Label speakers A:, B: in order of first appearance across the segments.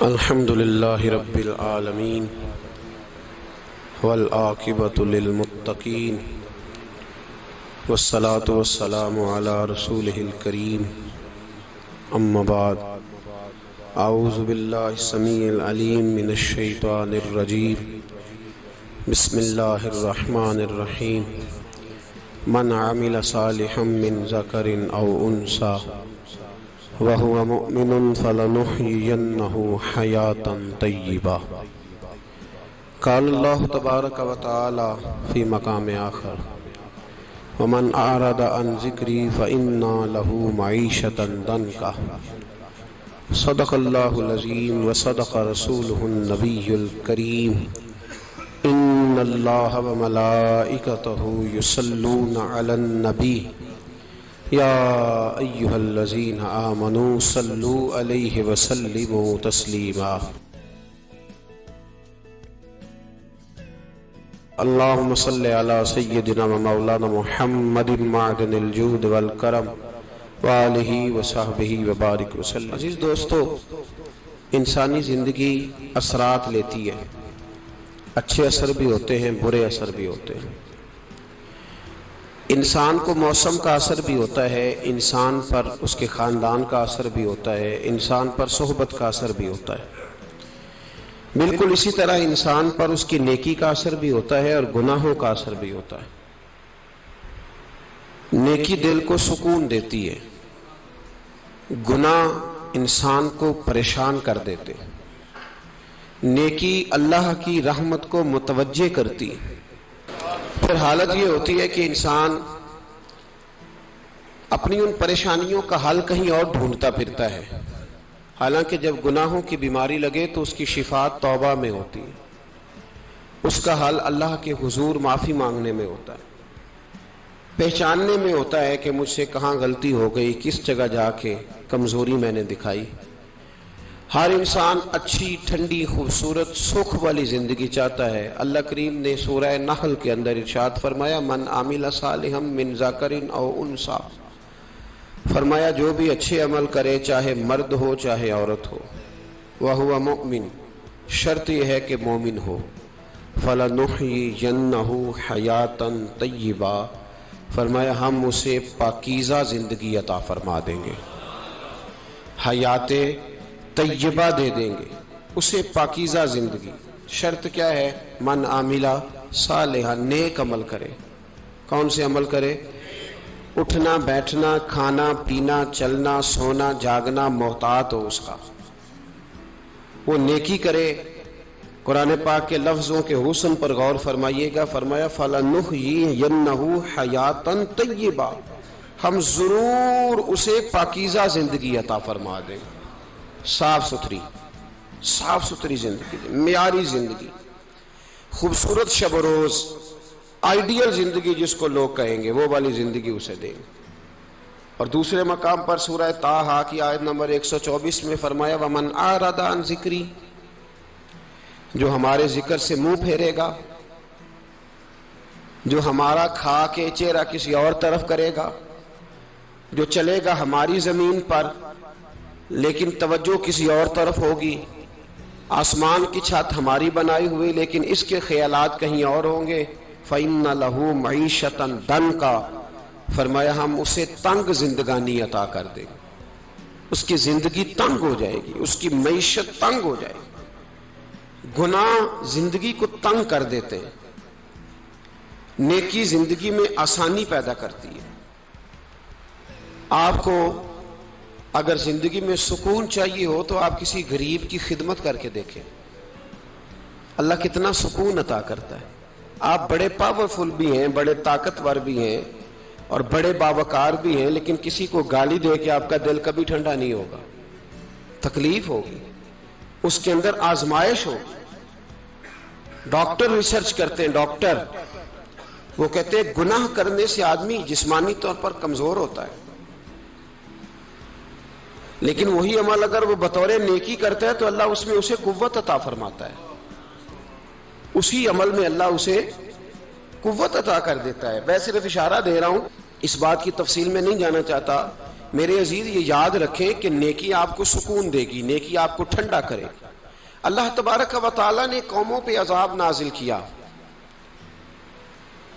A: الحمد لله رب العالمين والعاقبة للمتقين والصلاة والسلام على رسوله الكريم أما بعد أعوذ بالله السميع العليم من الشيطان الرجيم بسم الله الرحمن الرحيم من عمل صالحا من ذكر أو أنثى وهو مؤمن فلنحيينه حياة طيبة قال الله تبارك وتعالى في مقام آخر ومن أعرض عن ذكري فإن له معيشة ضنكا صدق الله العظيم وصدق رسوله النبي الكريم إن الله وملائكته يصلون على النبي يا أيها الذين آمنوا صلوا عليه وسلموا تسليما اللهم صل على سيدنا ومولانا محمد معدن الجود والکرم وآلہ وصحبہ وبارک وسلم۔ عزیز دوستو، انسانی زندگی اثرات لیتی ہے، اچھے اثر بھی ہوتے ہیں، برے اثر بھی ہوتے ہیں۔ انسان کو موسم کا اثر بھی ہوتا ہے، انسان پر اس کے خاندان کا اثر بھی ہوتا ہے، انسان پر صحبت کا اثر بھی ہوتا ہے۔ بالکل اسی طرح انسان پر اس کی نیکی کا اثر بھی ہوتا ہے اور گناہوں کا اثر بھی ہوتا ہے۔ نیکی دل کو سکون دیتی ہے، گناہ انسان کو پریشان کر دیتے ہیں۔ نیکی اللہ کی رحمت کو متوجہ کرتی ہے۔ پھر حالت یہ ہوتی ہے کہ انسان اپنی ان پریشانیوں کا حل کہیں اور ڈھونڈتا پھرتا ہے، حالانکہ جب گناہوں کی بیماری لگے تو اس کی شفا توبہ میں ہوتی ہے، اس کا حل اللہ کے حضور معافی مانگنے میں ہوتا ہے، پہچاننے میں ہوتا ہے کہ مجھ سے کہاں غلطی ہو گئی، کس جگہ جا کے کمزوری میں نے دکھائی۔ ہر انسان اچھی، ٹھنڈی، خوبصورت، سکھ والی زندگی چاہتا ہے۔ اللہ کریم نے سورہ نحل کے اندر ارشاد فرمایا من عمل صالحا من ذکر او انثی، فرمایا جو بھی اچھے عمل کرے، چاہے مرد ہو چاہے عورت ہو، وہو مؤمن، شرط یہ ہے کہ مومن ہو، فلنحیینہ حیاتا طیبہ، فرمایا ہم اسے پاکیزہ زندگی عطا فرما دیں گے، حیات طیبہ دے دیں گے اسے، پاکیزہ زندگی۔ شرط کیا ہے؟ من عامل صالحا، نیک عمل کرے۔ کون سے عمل کرے؟ اٹھنا بیٹھنا، کھانا پینا، چلنا سونا جاگنا محتاط ہو اس کا، وہ نیکی کرے۔ قرآن پاک کے لفظوں کے حسن پر غور فرمائیے گا، فرمایا فَلَنُحْيِيَنَّهُ حَيَاتًا طَيِّبًا، ہم ضرور اسے پاکیزہ زندگی عطا فرما دیں گے، صاف ستھری زندگی، معیاری زندگی، خوبصورت شب و روز، آئیڈیل زندگی جس کو لوگ کہیں گے، وہ والی زندگی اسے دیں گے۔ اور دوسرے مقام پر سورہ طٰہٰ کی آیت نمبر 124 میں فرمایا وَمَنْ أَعْرَضَ عَنْ ذِكْرِي، جو ہمارے ذکر سے منہ پھیرے گا، جو ہمارا کھا کے چہرہ کسی اور طرف کرے گا، جو چلے گا ہماری زمین پر لیکن توجہ کسی اور طرف ہوگی، آسمان کی چھت ہماری بنائی ہوئی لیکن اس کے خیالات کہیں اور ہوں گے، فَإِنَّ لَهُ مَعِيشَةً ضَنْكًا، فرمایا ہم اسے تنگ زندگانی عطا کر دیں گے، اس کی زندگی تنگ ہو جائے گی، اس کی معیشت تنگ ہو جائے گی۔ گناہ زندگی کو تنگ کر دیتے ہیں، نیکی زندگی میں آسانی پیدا کرتی ہے۔ آپ کو اگر زندگی میں سکون چاہیے ہو تو آپ کسی غریب کی خدمت کر کے دیکھیں، اللہ کتنا سکون عطا کرتا ہے۔ آپ بڑے پاورفل بھی ہیں، بڑے طاقتور بھی ہیں اور بڑے باوقار بھی ہیں، لیکن کسی کو گالی دے کے آپ کا دل کبھی ٹھنڈا نہیں ہوگا، تکلیف ہوگی، اس کے اندر آزمائش ہوگی۔ ڈاکٹر ریسرچ کرتے ہیں، ڈاکٹر وہ کہتے ہیں گناہ کرنے سے آدمی جسمانی طور پر کمزور ہوتا ہے، لیکن وہی عمل اگر وہ بطور نیکی کرتا ہے تو اللہ اس میں اسے قوت عطا فرماتا ہے، اسی عمل میں اللہ اسے قوت عطا کر دیتا ہے۔ میں صرف اشارہ دے رہا ہوں، اس بات کی تفصیل میں نہیں جانا چاہتا۔ میرے عزیز یہ یاد رکھیں کہ نیکی آپ کو سکون دے گی، نیکی آپ کو ٹھنڈا کرے گی۔ اللہ تبارک و تعالیٰ نے قوموں پہ عذاب نازل کیا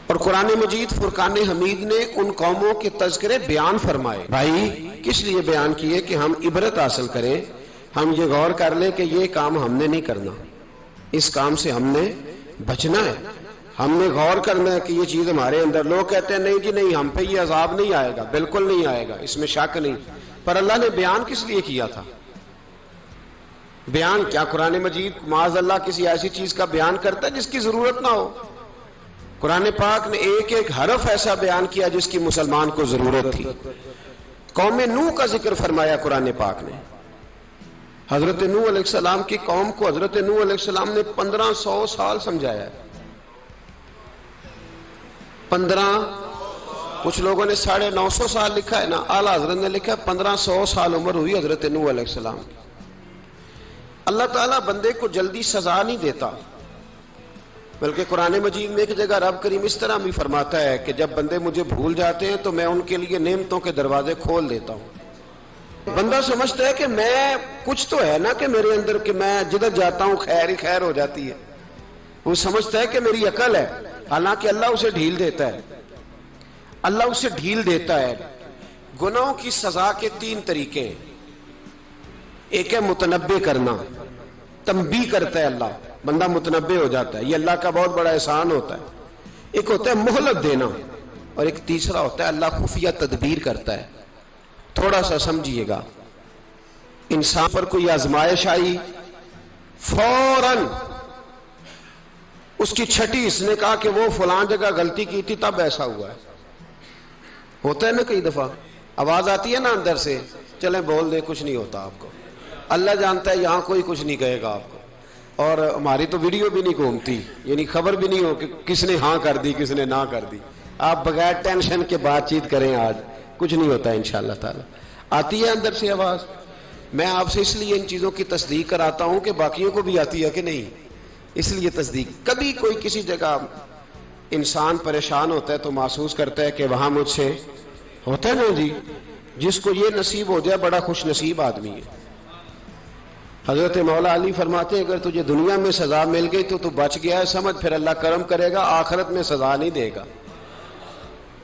A: اور قرآن مجید فرقان حمید نے ان قوموں کے تذکرے بیان فرمائے. بھائی کس لیے بیان کیے؟ کہ ہم عبرت حاصل کریں، ہم یہ غور کر لیں کہ یہ کام ہم نے نہیں کرنا، اس کام سے ہم نے بچنا ہے، ہم نے غور کرنا ہے کہ یہ چیز ہمارے اندر. لوگ کہتے ہیں نہیں جی نہیں، ہم پہ یہ عذاب نہیں آئے گا، بالکل نہیں آئے گا، اس میں شک نہیں. پر اللہ نے بیان کس لیے کیا تھا؟ بیان کیا قرآن مجید معاذ اللہ کسی ایسی چیز کا بیان کرتا ہے جس کی ضرورت نہ ہو؟ قرآن پاک نے ایک ایک حرف ایسا بیان کیا جس کی مسلمان کو ضرورت تھی. قوم نوح کا ذکر فرمایا قرآن پاک نے. حضرت نوح علیہ السلام کی قوم کو حضرت نوح علیہ السلام نے 1500 سال سمجھایا ہے. 15، کچھ لوگوں نے 950 سال لکھا ہے نا، اعلیٰ حضرت نے لکھا ہے 1500 سال عمر ہوئی حضرت نوح علیہ السلام کی. اللہ تعالیٰ بندے کو جلدی سزا نہیں دیتا، بلکہ قرآن مجید میں ایک جگہ رب کریم اس طرح بھی فرماتا ہے کہ جب بندے مجھے بھول جاتے ہیں تو میں ان کے لیے نعمتوں کے دروازے کھول دیتا ہوں. بندہ سمجھتا ہے کہ میں کچھ تو ہے نا کہ میرے اندر کہ میں جدھر جاتا ہوں خیر ہی خیر ہو جاتی ہے. وہ سمجھتا ہے کہ میری عقل ہے، حالانکہ اللہ اسے ڈھیل دیتا ہے. اللہ اسے ڈھیل دیتا ہے. گناہوں کی سزا کے 3 طریقے ہیں. ایک ہے متنبع کرنا، تنبیہ کرتا ہے اللہ، بندہ متنبع ہو جاتا ہے، یہ اللہ کا بہت بڑا احسان ہوتا ہے. ایک ہوتا ہے مہلت دینا، اور ایک تیسرا ہوتا ہے اللہ خفیہ تدبیر کرتا ہے. تھوڑا سا سمجھیے گا، انسان پر کوئی آزمائش آئی، فوراً اس کی چھٹی اس نے کہا کہ وہ فلان جگہ غلطی کی تھی تب ایسا ہوا ہے. ہوتا ہے نا کئی دفعہ آواز آتی ہے نا اندر سے، چلیں بول دیں کچھ نہیں ہوتا آپ کو. اللہ جانتا ہے یہاں کوئی کچھ نہیں کہے گا آپ کو، اور ہماری تو ویڈیو بھی نہیں گھومتی، یعنی خبر بھی نہیں ہو کہ کس نے ہاں کر دی کس نے نہ کر دی. آپ بغیر ٹینشن کے بات چیت کریں، آج کچھ نہیں ہوتا انشاءاللہ تعالی. آتی ہے اندر سے آواز. میں آپ سے اس لیے ان چیزوں کی تصدیق کراتا ہوں کہ باقیوں کو بھی آتی ہے کہ نہیں، اس لیے تصدیق. کبھی کوئی کسی جگہ انسان پریشان ہوتا ہے تو محسوس کرتا ہے کہ وہاں مجھ سے ہوتا ہے نا جی، جس کو یہ نصیب ہو جائے بڑا خوش نصیب آدمی ہے. حضرت مولا علی فرماتے ہیں اگر تجھے دنیا میں سزا مل گئی تو بچ گیا ہے، سمجھ پھر اللہ کرم کرے گا، آخرت میں سزا نہیں دے گا.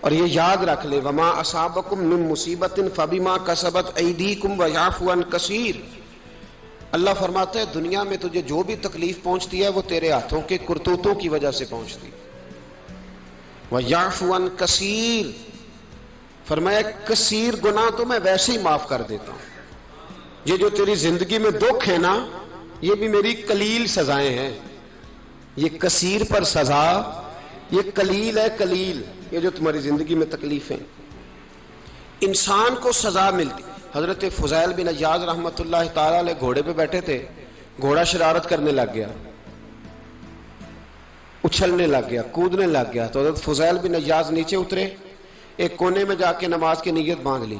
A: اور یہ یاد رکھ لے، وما اصابکم من مصیبت فبما کسبت ایدیکم ویعفو عن کثیر. اللہ فرماتا ہے دنیا میں تجھے جو بھی تکلیف پہنچتی ہے وہ تیرے ہاتھوں کے کرتوتوں کی وجہ سے پہنچتی. ویعفو عن کثیر، فرمایا کثیر گناہ تو میں ویسے ہی معاف کر دیتا ہوں. یہ جو تیری زندگی میں دکھ ہے نا، یہ بھی میری قلیل سزائیں ہیں. یہ کثیر پر سزا، یہ قلیل ہے، قلیل یہ جو تمہاری زندگی میں تکلیفیں. انسان کو سزا ملتی. حضرت فضیل بن عیاض رحمۃ اللہ تعالی علیہ گھوڑے پہ بیٹھے تھے، گھوڑا شرارت کرنے لگ گیا، اچھلنے لگ گیا، کودنے لگ گیا. تو حضرت فضیل بن عیاض نیچے اترے، ایک کونے میں جا کے نماز کی نیت باندھ لی،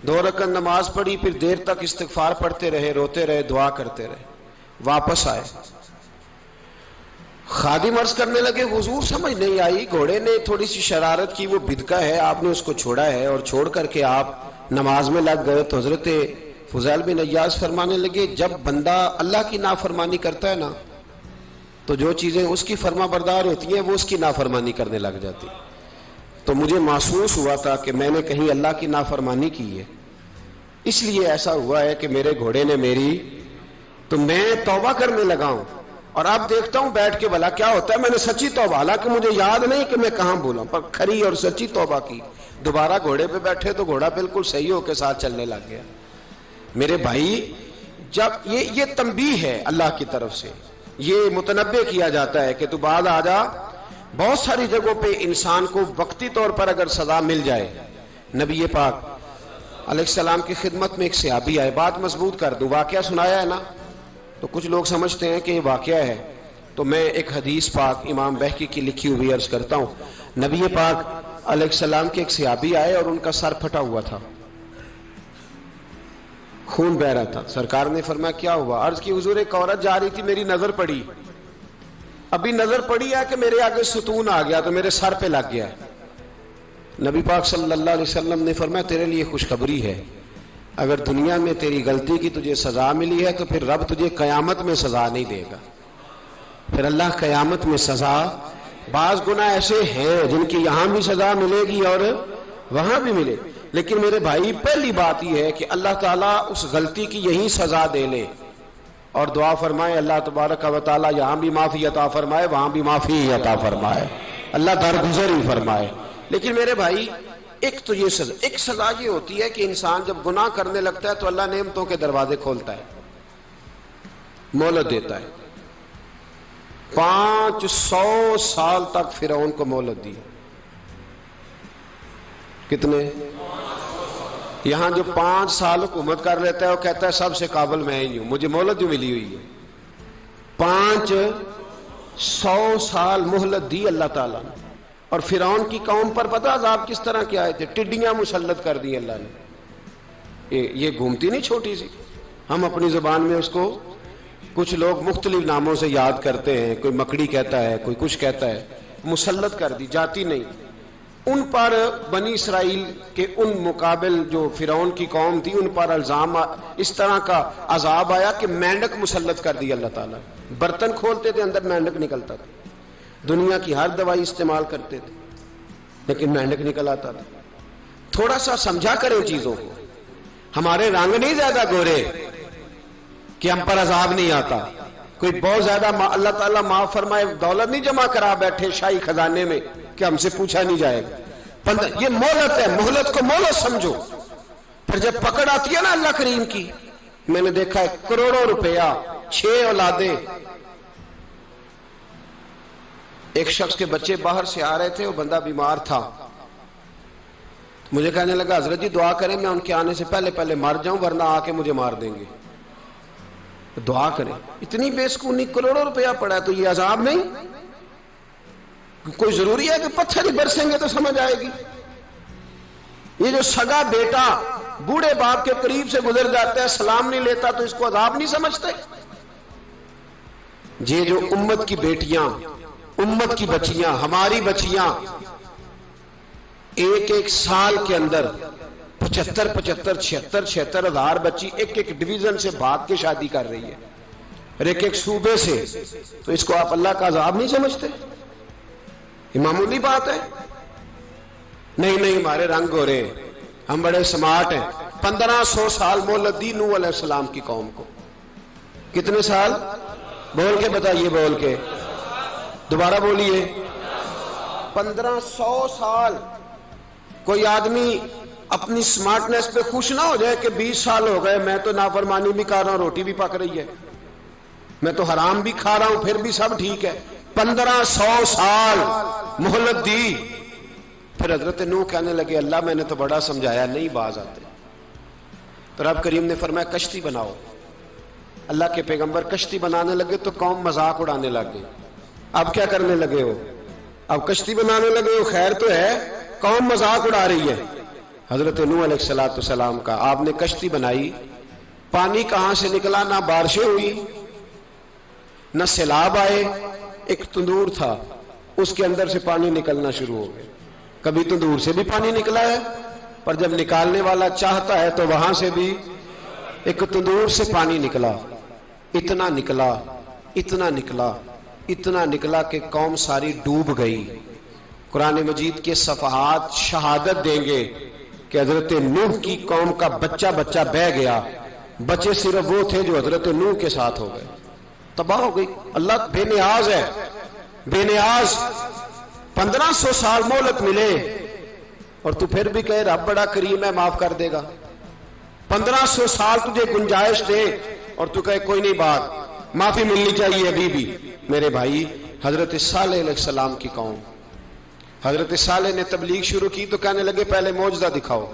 A: 2 رکعت نماز پڑھی، پھر دیر تک استغفار پڑھتے رہے، روتے رہے، دعا کرتے رہے. واپس آئے، خادم عرض کرنے لگے حضور سمجھ نہیں آئی، گھوڑے نے تھوڑی سی شرارت کی، وہ بدکا ہے، آپ نے اس کو چھوڑا ہے اور چھوڑ کر کے آپ نماز میں لگ گئے. تو حضرت فضیل بن عیاض فرمانے لگے جب بندہ اللہ کی نافرمانی کرتا ہے نا تو جو چیزیں اس کی فرما بردار ہوتی ہیں وہ اس کی نافرمانی کرنے لگ جاتی. تو مجھے محسوس ہوا تھا کہ میں نے کہیں اللہ کی نافرمانی کی ہے، اس لیے ایسا ہوا ہے کہ میرے گھوڑے نے میری، تو میں توبہ کرنے لگا ہوں. اور اب دیکھتا ہوں بیٹھ کے بھلا کیا ہوتا ہے. میں نے سچی توبہ، حالانکہ مجھے یاد نہیں کہ میں کہاں بولا، پر کھری اور سچی توبہ کی. دوبارہ گھوڑے پہ بیٹھے تو گھوڑا بالکل صحیح ہو کے ساتھ چلنے لگ گیا. میرے بھائی جب یہ تنبیہ ہے اللہ کی طرف سے، یہ متنبع کیا جاتا ہے کہ تو بعد آ جا. بہت ساری جگہوں پہ انسان کو وقتی طور پر اگر سزا مل جائے، نبی پاک علیہ السلام کی خدمت میں ایک صحابی آئے، بات مضبوط کر دوں، واقعہ سنایا ہے نا تو کچھ لوگ سمجھتے ہیں کہ یہ واقعہ ہے، تو میں ایک حدیث پاک امام بہقی کی لکھی ہوئی عرض کرتا ہوں. نبی پاک علیہ السلام کے ایک صحابی آئے اور ان کا سر پھٹا ہوا تھا، خون بہ رہا تھا. سرکار نے فرمایا کیا ہوا؟ عرض کی حضور ایک عورت جا رہی تھی، میری نظر پڑی، ابھی نظر پڑی ہے کہ میرے آگے ستون آ گیا تو میرے سر پہ لگ گیا. نبی پاک صلی اللہ علیہ وسلم نے فرمایا تیرے لیے خوشخبری ہے، اگر دنیا میں تیری غلطی کی تجھے سزا ملی ہے تو پھر رب تجھے قیامت میں سزا نہیں دے گا. پھر اللہ قیامت میں سزا، بعض گناہ ایسے ہیں جن کی یہاں بھی سزا ملے گی اور وہاں بھی ملے، لیکن میرے بھائی پہلی بات یہ ہے کہ اللہ تعالیٰ اس غلطی کی یہی سزا دے لے اور دعا فرمائے اللہ تبارک و تعالیٰ یہاں بھی معافی عطا فرمائے وہاں بھی معافی عطا فرمائے، اللہ درگزر ہی فرمائے. لیکن میرے بھائی ایک تو یہ سزا، ایک سزا یہ ہوتی ہے کہ انسان جب گناہ کرنے لگتا ہے تو اللہ نعمتوں کے دروازے کھولتا ہے، مہلت دیتا ہے. 500 سال تک فرعون کو مہلت دی. کتنے؟ یہاں جو 5 سال حکومت کر لیتا ہے وہ کہتا ہے سب سے قابل میں ہی ہوں، مجھے مہلت جو ملی ہوئی ہے. 500 سال مہلت دی اللہ تعالیٰ نے. اور فرعون کی قوم پر پتہ عذاب کس طرح کے آئے تھے؟ ٹڈیاں مسلط کر دی اللہ نے. یہ گھومتی نہیں چھوٹی سی، ہم اپنی زبان میں اس کو کچھ لوگ مختلف ناموں سے یاد کرتے ہیں، کوئی مکڑی کہتا ہے، کوئی کچھ کہتا ہے. مسلط کر دی، جاتی نہیں. ان پر بنی اسرائیل کے ان مقابل جو فرعون کی قوم تھی ان پر الزام اس طرح کا عذاب آیا کہ مینڈک مسلط کر دی اللہ تعالیٰ. برتن کھولتے تھے اندر مینڈک نکلتا تھا. دنیا کی ہر دوائی استعمال کرتے تھے لیکن مینڈک نکل آتا تھا. تھوڑا سا سمجھا کریں چیزوں کو. ہمارے رنگ نہیں زیادہ گورے کہ ہم پر عذاب نہیں آتا. کوئی بہت زیادہ اللہ تعالیٰ معاف فرمائے دولت نہیں جمع کرا بیٹھے شاہی خزانے میں کہ ہم سے پوچھا نہیں جائے گا. یہ مہلت ہے، مہلت کو مہلت سمجھو. پھر جب پکڑ آتی ہے نا اللہ کریم کی، میں نے دیکھا ہے کروڑوں روپیہ، 6 اولادیں. ایک شخص کے بچے باہر سے آ رہے تھے، وہ بندہ بیمار تھا. مجھے کہنے لگا حضرت جی دعا کریں میں ان کے آنے سے پہلے مر جاؤں ورنہ آ کے مجھے مار دیں گے. دعا کریں. اتنی بے سکونی، کروڑوں روپیہ پڑا ہے تو یہ عذاب نہیں؟ کوئی ضروری ہے کہ پتھر ہی برسیں گے تو سمجھ آئے گی؟ یہ جو سگا بیٹا بوڑھے باپ کے قریب سے گزر جاتا ہے سلام نہیں لیتا تو اس کو عذاب نہیں سمجھتے؟ یہ جو امت کی بیٹیاں، امت کی بچیاں، ہماری بچیاں ایک سال کے اندر 75 76 ہزار بچی ایک ڈویژن سے بھاگ کے شادی کر رہی ہے اور ایک صوبے سے. تو اس کو آپ اللہ کا عذاب نہیں سمجھتے؟ یہ معمولی بات ہے. نہیں ہمارے رنگ ہو رہے ہیں، ہم بڑے سمارٹ ہیں. 1500 سال مہلت دی نوح علیہ السلام کی قوم کو. کتنے سال؟ بول کے بتائیے، بول کے دوبارہ بولیے. 1500 سال. کوئی آدمی اپنی سمارٹنس پہ خوش نہ ہو جائے کہ 20 سال ہو گئے میں تو نافرمانی بھی کر رہا ہوں، روٹی بھی پک رہی ہے، میں تو حرام بھی کھا رہا ہوں، پھر بھی سب ٹھیک ہے. 1500 سال مہلت دی. پھر حضرت نوح کہنے لگے اللہ میں نے تو بڑا سمجھایا نہیں باز آتے. تو رب کریم نے فرمایا کشتی بناؤ. اللہ کے پیغمبر کشتی بنانے لگے تو قوم مذاق اڑانے لگ گئی. اب کیا کرنے لگے ہو؟ اب کشتی بنانے لگے ہو، خیر تو ہے، قوم مذاق اڑا رہی ہے. حضرت نوح علیہ السلام کا آپ نے کشتی بنائی. پانی کہاں سے نکلا؟ نہ بارشیں ہوئی نہ سیلاب آئے. ایک تندور تھا اس کے اندر سے پانی نکلنا شروع ہو گیا. کبھی تندور سے بھی پانی نکلا ہے پر جب نکالنے والا چاہتا ہے تو وہاں سے بھی ایک تندور سے پانی نکلا. اتنا نکلا اتنا نکلا اتنا نکلا کہ قوم ساری ڈوب گئی. قرآن مجید کے صفحات شہادت دیں گے کہ حضرت نوح کی قوم کا بچہ بہ گیا. بچے صرف وہ تھے جو حضرت نوح کے ساتھ ہو گئے، تباہ ہو گئی. اللہ بے نیاز ہے، بے نیاز. 1500 سال مہلت ملے اور تو پھر بھی کہے رب بڑا کریم ہے معاف کر دے گا. 1500 سال تجھے گنجائش دے اور تو کہے کوئی نہیں بات معافی ملنی چاہیے ابھی بھی. میرے بھائی حضرت صالح علیہ السلام کی قوم، حضرت صالح نے تبلیغ شروع کی تو کہنے لگے پہلے معجزہ دکھاؤ.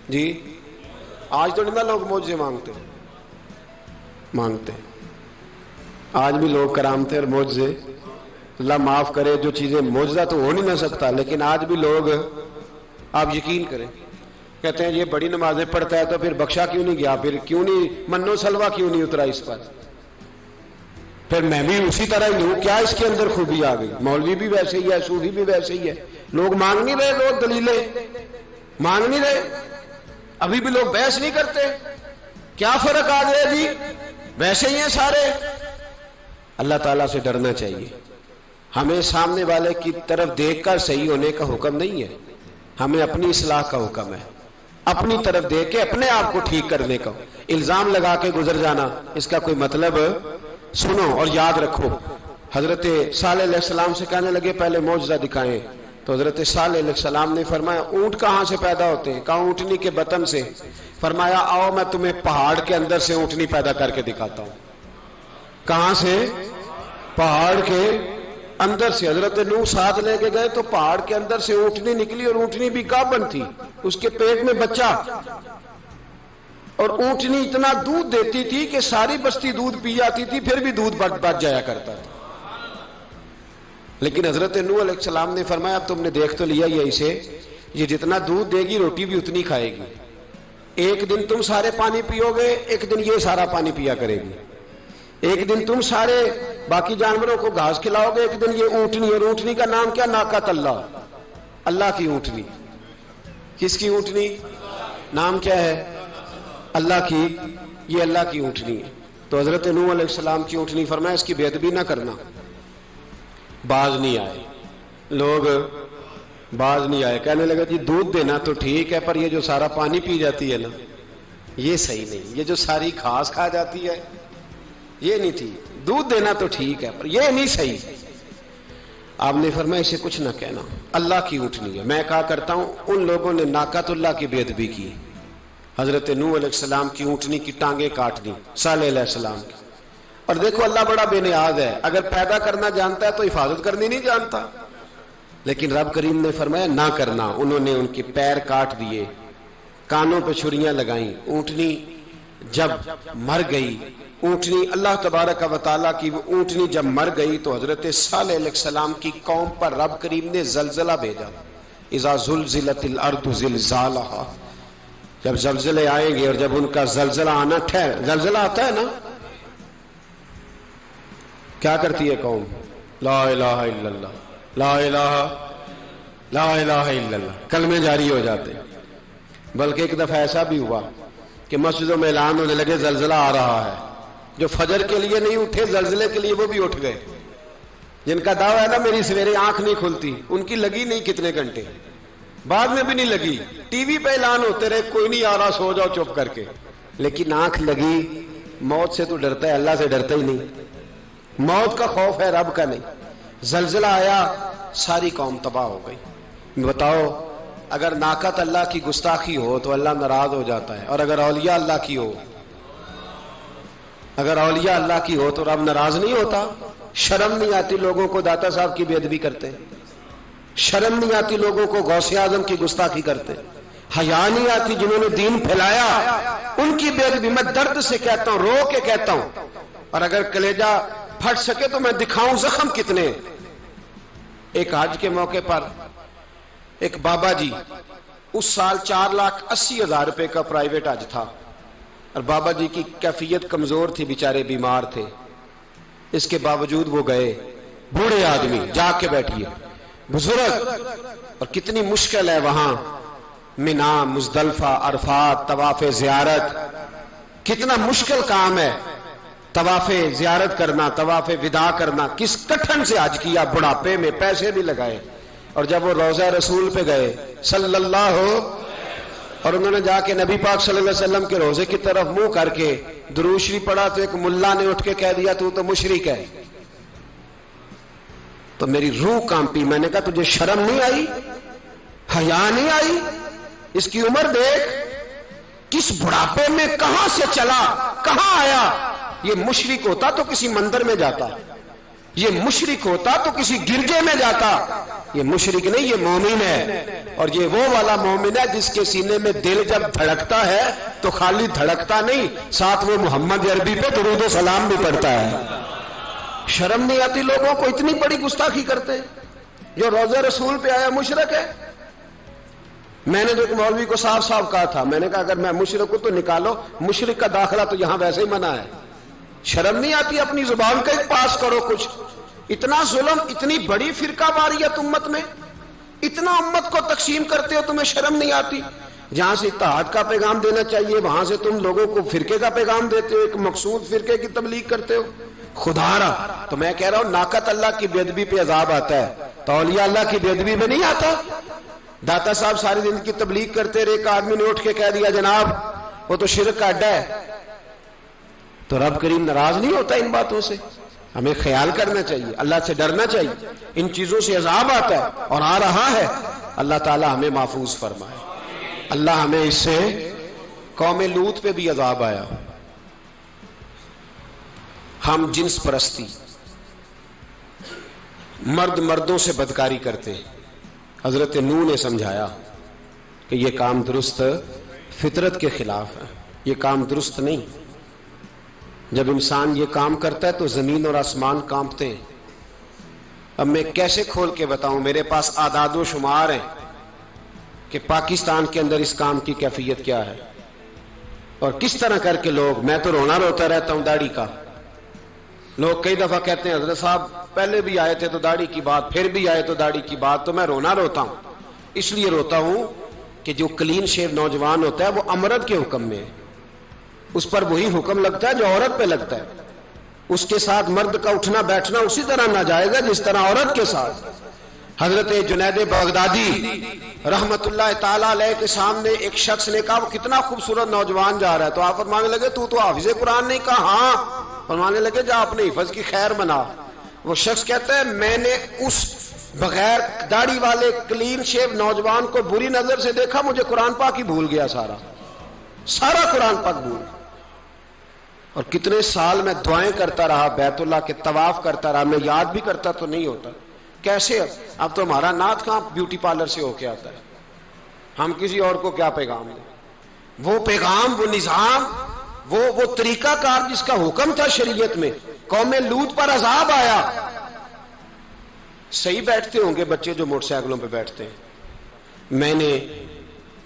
A: جی آج تو نہیں لوگ معجزے مانگتے آج بھی لوگ کرامتے اور معجزے. اللہ معاف کرے جو چیزیں معجزہ تو ہو نہیں نہ سکتا لیکن آج بھی لوگ، آپ یقین کریں، کہتے ہیں یہ بڑی نمازیں پڑھتا ہے تو پھر بخشا کیوں نہیں گیا، پھر کیوں نہیں منو سلوا کیوں نہیں اترا اس پر، پھر میں بھی اسی طرح ہی ہوں، کیا اس کے اندر خوبی آ گئی. مولوی بھی ویسے ہی ہے، صوفی بھی ویسے ہی ہے. لوگ مانگ نہیں رہے، لوگ دلیلیں مانگ نہیں رہے. ابھی بھی لوگ بحث نہیں کرتے، کیا فرق آ گیا جی، ویسے ہی ہیں سارے۔ اللہ تعالیٰ سے ڈرنا چاہیے، ہمیں سامنے والے کی طرف دیکھ کر صحیح ہونے کا حکم نہیں ہے، ہمیں اپنی اصلاح کا حکم ہے، اپنی طرف دیکھ کے اپنے آپ کو ٹھیک کرنے کا۔ الزام لگا کے گزر جانا، اس کا کوئی مطلب سنو اور یاد رکھو۔ حضرت صالح علیہ السلام سے کہنے لگے پہلے معجزہ دکھائیں، تو حضرت صالح علیہ السلام نے فرمایا اونٹ کہاں سے پیدا ہوتے ہیں؟ کہا اونٹنی کے بطن سے۔ فرمایا آؤ میں تمہیں پہاڑ کے اندر سے اونٹنی پیدا کر کے دکھاتا ہوں۔ کہاں سے؟ پہاڑ کے اندر سے۔ حضرت نوح ساتھ لے کے گئے تو پہاڑ کے اندر سے اونٹنی نکلی، اور اونٹنی بھی گابن تھی، اس کے پیٹ میں بچہ، اور اونٹنی اتنا دودھ دیتی تھی کہ ساری بستی دودھ پی جاتی تھی، پھر بھی دودھ بچ جایا کرتا تھا۔ لیکن حضرت نوح علیہ السلام نے فرمایا اب تم نے دیکھ تو لیا یہ اسے، یہ جتنا دودھ دے گی روٹی بھی اتنی کھائے گی، ایک دن تم سارے پانی پیو گے، ایک دن یہ سارا پانی پیا کرے گی، ایک دن تم سارے باقی جانوروں کو گھاس کھلاؤ گے، ایک دن یہ اونٹنی، اور اونٹنی کا نام کیا؟ ناقۃ اللہ، اللہ کی اونٹنی۔ کس کی اونٹنی؟ نام کیا ہے؟ اللہ کی، یہ اللہ کی اونٹنی ہے۔ تو حضرت نوح علیہ السلام کی اونٹنی فرمایا اس کی بے ادبی نہ کرنا۔ باز نہیں آئے لوگ، باز نہیں آئے، کہنے لگا جی دودھ دینا تو ٹھیک ہے، پر یہ جو سارا پانی پی جاتی ہے نا یہ صحیح نہیں، یہ جو ساری گھاس کھا جاتی ہے یہ نہیں تھی، دودھ دینا تو ٹھیک ہے پر یہ نہیں صحیح۔ آپ نے فرمایا اسے کچھ نہ کہنا، اللہ کی اونٹنی ہے۔ میں کہا کرتا ہوں ان لوگوں نے ناقۃ اللہ کی بے ادبی کی، حضرت نوح علیہ السلام کی اونٹنی کی ٹانگیں کاٹ دی، صالح علیہ السلام کی۔ اور دیکھو اللہ بڑا بے نیاز ہے، اگر پیدا کرنا جانتا ہے تو حفاظت کرنی نہیں جانتا، لیکن رب کریم نے فرمایا نہ کرنا۔ انہوں نے ان کے پیر کاٹ دیے، کانوں پہ چھریاں لگائیں۔ اونٹنی جب مر گئی، اونٹنی اللہ تبارک و تعالیٰ کی وہ اونٹنی جب مر گئی تو حضرت صالح علیہ السلام کی قوم پر رب کریم نے زلزلہ بھیجا۔ اذا زلزلت الارض زلزالہا، جب زلزلے آئیں گے اور جب ان کا زلزلہ آنا زلزلہ آتا ہے نا، کیا کرتی ہے قوم؟ لا الہ الا اللہ، لا الہ الا اللہ، کلمے جاری ہو جاتے۔ بلکہ ایک دفعہ ایسا بھی ہوا کہ مسجدوں میں اعلان ہونے لگے زلزلہ آ رہا ہے، جو فجر کے لیے نہیں اٹھے زلزلے کے لیے وہ بھی اٹھ گئے، جن کا دعویٰ ہے نا میری سویرے آنکھ نہیں کھلتی، ان کی لگی نہیں کتنے گھنٹے، بعد میں بھی نہیں لگی، ٹی وی پہ اعلان ہوتے رہے کوئی نہیں آ رہا سو جاؤ چپ کر کے، لیکن آنکھ لگی۔ موت سے تو ڈرتا ہے، اللہ سے ڈرتا ہی نہیں، موت کا خوف ہے رب کا نہیں۔ زلزلہ آیا ساری قوم تباہ ہو گئی۔ بتاؤ اگر ناقۃ اللہ کی گستاخی ہو تو اللہ ناراض ہو جاتا ہے، اور اگر اولیاء اللہ کی ہو، اگر اولیاء اللہ کی ہو تو رب ناراض نہیں ہوتا؟ شرم نہیں آتی لوگوں کو داتا صاحب کی بے ادبی کرتے، شرم نہیں آتی لوگوں کو غوث اعظم کی گستاخی کرتے، حیا نہیں آتی جنہوں نے دین پھیلایا ان کی بے ادبی؟ میں درد سے کہتا ہوں، رو کے کہتا ہوں، اور اگر کلیجہ پھٹ سکے تو میں دکھاؤں زخم کتنے۔ ایک حج کے موقع پر ایک بابا جی، اس سال 4,80,000 روپے کا پرائیویٹ حج تھا، اور بابا جی کی کیفیت کمزور تھی، بیچارے بیمار تھے، اس کے باوجود وہ گئے۔ بوڑھے آدمی، جا کے بیٹھیے، بزرگ، اور کتنی مشکل ہے وہاں منا، مزدلفہ، عرفات، طواف زیارت، کتنا مشکل کام ہے طواف زیارت کرنا، طواف وداع کرنا، کس کٹھن سے حج کیا، بڑھاپے میں پیسے بھی لگائے۔ اور جب وہ روضہ رسول پہ گئے صلی اللہ، اور انہوں نے جا کے نبی پاک صلی اللہ علیہ وسلم کے روضے کی طرف منہ کر کے درود شریف پڑھا تو ایک ملا نے اٹھ کے کہہ دیا تو مشرک ہے۔ تو میری روح کانپی، میں نے کہا تجھے شرم نہیں آئی، حیا نہیں آئی؟ اس کی عمر دیکھ، کس بڑھاپے میں کہاں سے چلا، کہاں آیا۔ یہ مشرک ہوتا تو کسی مندر میں جاتا، یہ مشرک ہوتا تو کسی گرجے میں جاتا، یہ مشرک نہیں، یہ مومن ہے۔ اور یہ وہ والا مومن ہے جس کے سینے میں دل جب دھڑکتا ہے تو خالی دھڑکتا نہیں، ساتھ وہ محمد عربی پہ درود و سلام بھی پڑھتا ہے۔ شرم نہیں آتی لوگوں کو؟ اتنی بڑی گستاخی کرتے، جو روضہ رسول پہ آیا مشرک ہے۔ میں نے تو ایک مولوی کو صاف صاف کہا تھا، میں نے کہا اگر میں مشرک ہوں تو نکالو، مشرک کا داخلہ تو یہاں ویسے ہی منع ہے۔ شرم نہیں آتی؟ اپنی زبان کا ایک پاس کرو کچھ۔ اتنا ظلم، اتنی بڑی فرقہ واریت امت میں، اتنا امت کو تقسیم کرتے ہو، تمہیں شرم نہیں آتی؟ جہاں سے اتحاد کا پیغام دینا چاہیے وہاں سے تم لوگوں کو فرقے کا پیغام دیتے ہو، ایک مقصود فرقے کی تبلیغ کرتے ہو. خدا را تو میں کہہ رہا ہوں ناقت اللہ کی بے ادبی پہ عذاب آتا ہے تو اولیاء اللہ کی بے ادبی میں نہیں آتا. داتا صاحب ساری زندگی تبلیغ کرتے رہے، ایک آدمی نے اٹھ کے کہہ دیا جناب وہ تو شرک کا اڈا ہے، تو رب کریم ناراض نہیں ہوتا ان باتوں سے؟ ہمیں خیال کرنا چاہیے، اللہ سے ڈرنا چاہیے. ان چیزوں سے عذاب آتا ہے اور آ رہا ہے، اللہ تعالی ہمیں محفوظ فرمائے. اللہ ہمیں اس سے، قوم لوط پہ بھی عذاب آیا. ہم جنس پرستی، مرد مردوں سے بدکاری کرتے. حضرت نوح نے سمجھایا کہ یہ کام درست فطرت کے خلاف ہے، یہ کام درست نہیں. جب انسان یہ کام کرتا ہے تو زمین اور آسمان کانپتے ہیں. اب میں کیسے کھول کے بتاؤں، میرے پاس اعداد و شمار ہیں کہ پاکستان کے اندر اس کام کی کیفیت کیا ہے اور کس طرح کر کے لوگ، میں تو رونا روتا رہتا ہوں داڑھی کا. لوگ کئی دفعہ کہتے ہیں حضرت صاحب پہلے بھی آئے تھے تو داڑھی کی بات، پھر بھی آئے تو داڑھی کی بات. تو میں رونا روتا ہوں، اس لیے روتا ہوں کہ جو کلین شیو نوجوان ہوتا ہے وہ امرد کے حکم میں ہے، اس پر وہی حکم لگتا ہے جو عورت پہ لگتا ہے. اس کے ساتھ مرد کا اٹھنا بیٹھنا اسی طرح ناجائز ہے جس طرح عورت کے ساتھ. حضرت جنید بغدادی رحمت اللہ تعالی علیہ کے سامنے ایک شخص نے کہا وہ کتنا خوبصورت نوجوان جا رہا ہے، تو آپ فرمانے لگے تو حافظ قرآن نہیں؟ کہا ہاں. فرمانے لگے جا اپنے حفظ کی خیر بنا. وہ شخص کہتا ہے میں نے اس بغیر داڑھی والے کلین شیو نوجوان کو بری نظر سے دیکھا، مجھے قرآن پاک ہی بھول گیا، سارا قرآن پاک بھول گیا. اور کتنے سال میں دعائیں کرتا رہا، بیت اللہ کے طواف کرتا رہا، میں یاد بھی کرتا تو نہیں ہوتا. کیسے اب تو ہمارا نعت کہاں بیوٹی پارلر سے ہو کے آتا ہے، ہم کسی اور کو کیا پیغام دیں؟ وہ پیغام، وہ نظام، وہ طریقہ کار جس کا حکم تھا شریعت میں. قوم لوط پر عذاب آیا. صحیح بیٹھتے ہوں گے بچے جو موٹر سائیکلوں پہ بیٹھتے ہیں. میں نے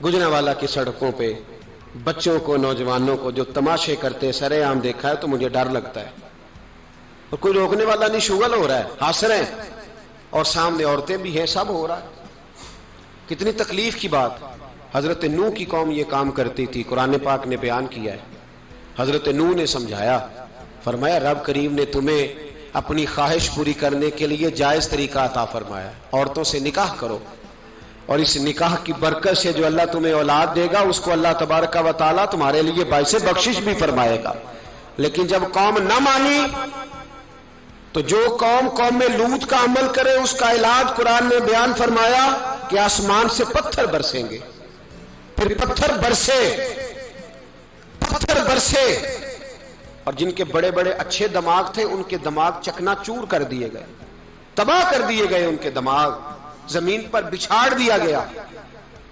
A: گجرانوالہ کی سڑکوں پہ بچوں کو، نوجوانوں کو جو تماشے کرتے سرے عام دیکھا ہے تو مجھے ڈر لگتا ہے. اور کوئی روکنے والا نہیں، شغل ہو رہا ہے، ہنس رہے ہیں اور سامنے عورتیں بھی ہیں، سب ہو رہا ہے. کتنی تکلیف کی بات. حضرت نوح کی قوم یہ کام کرتی تھی، قرآن پاک نے بیان کیا ہے. حضرت نوح نے سمجھایا، فرمایا رب کریم نے تمہیں اپنی خواہش پوری کرنے کے لیے جائز طریقہ عطا فرمایا، عورتوں سے نکاح کرو، اور اس نکاح کی برکت سے جو اللہ تمہیں اولاد دے گا اس کو اللہ تبارک و تعالیٰ تمہارے لیے باعث بخشش بھی فرمائے گا. لیکن جب قوم نہ مانی تو جو قوم میں لوط کا عمل کرے اس کا علاج قرآن نے بیان فرمایا کہ آسمان سے پتھر برسیں گے. پھر پتھر برسے اور جن کے بڑے بڑے اچھے دماغ تھے ان کے دماغ چکنا چور کر دیے گئے، تباہ کر دیے گئے، ان کے دماغ زمین پر بچھاڑ دیا گیا.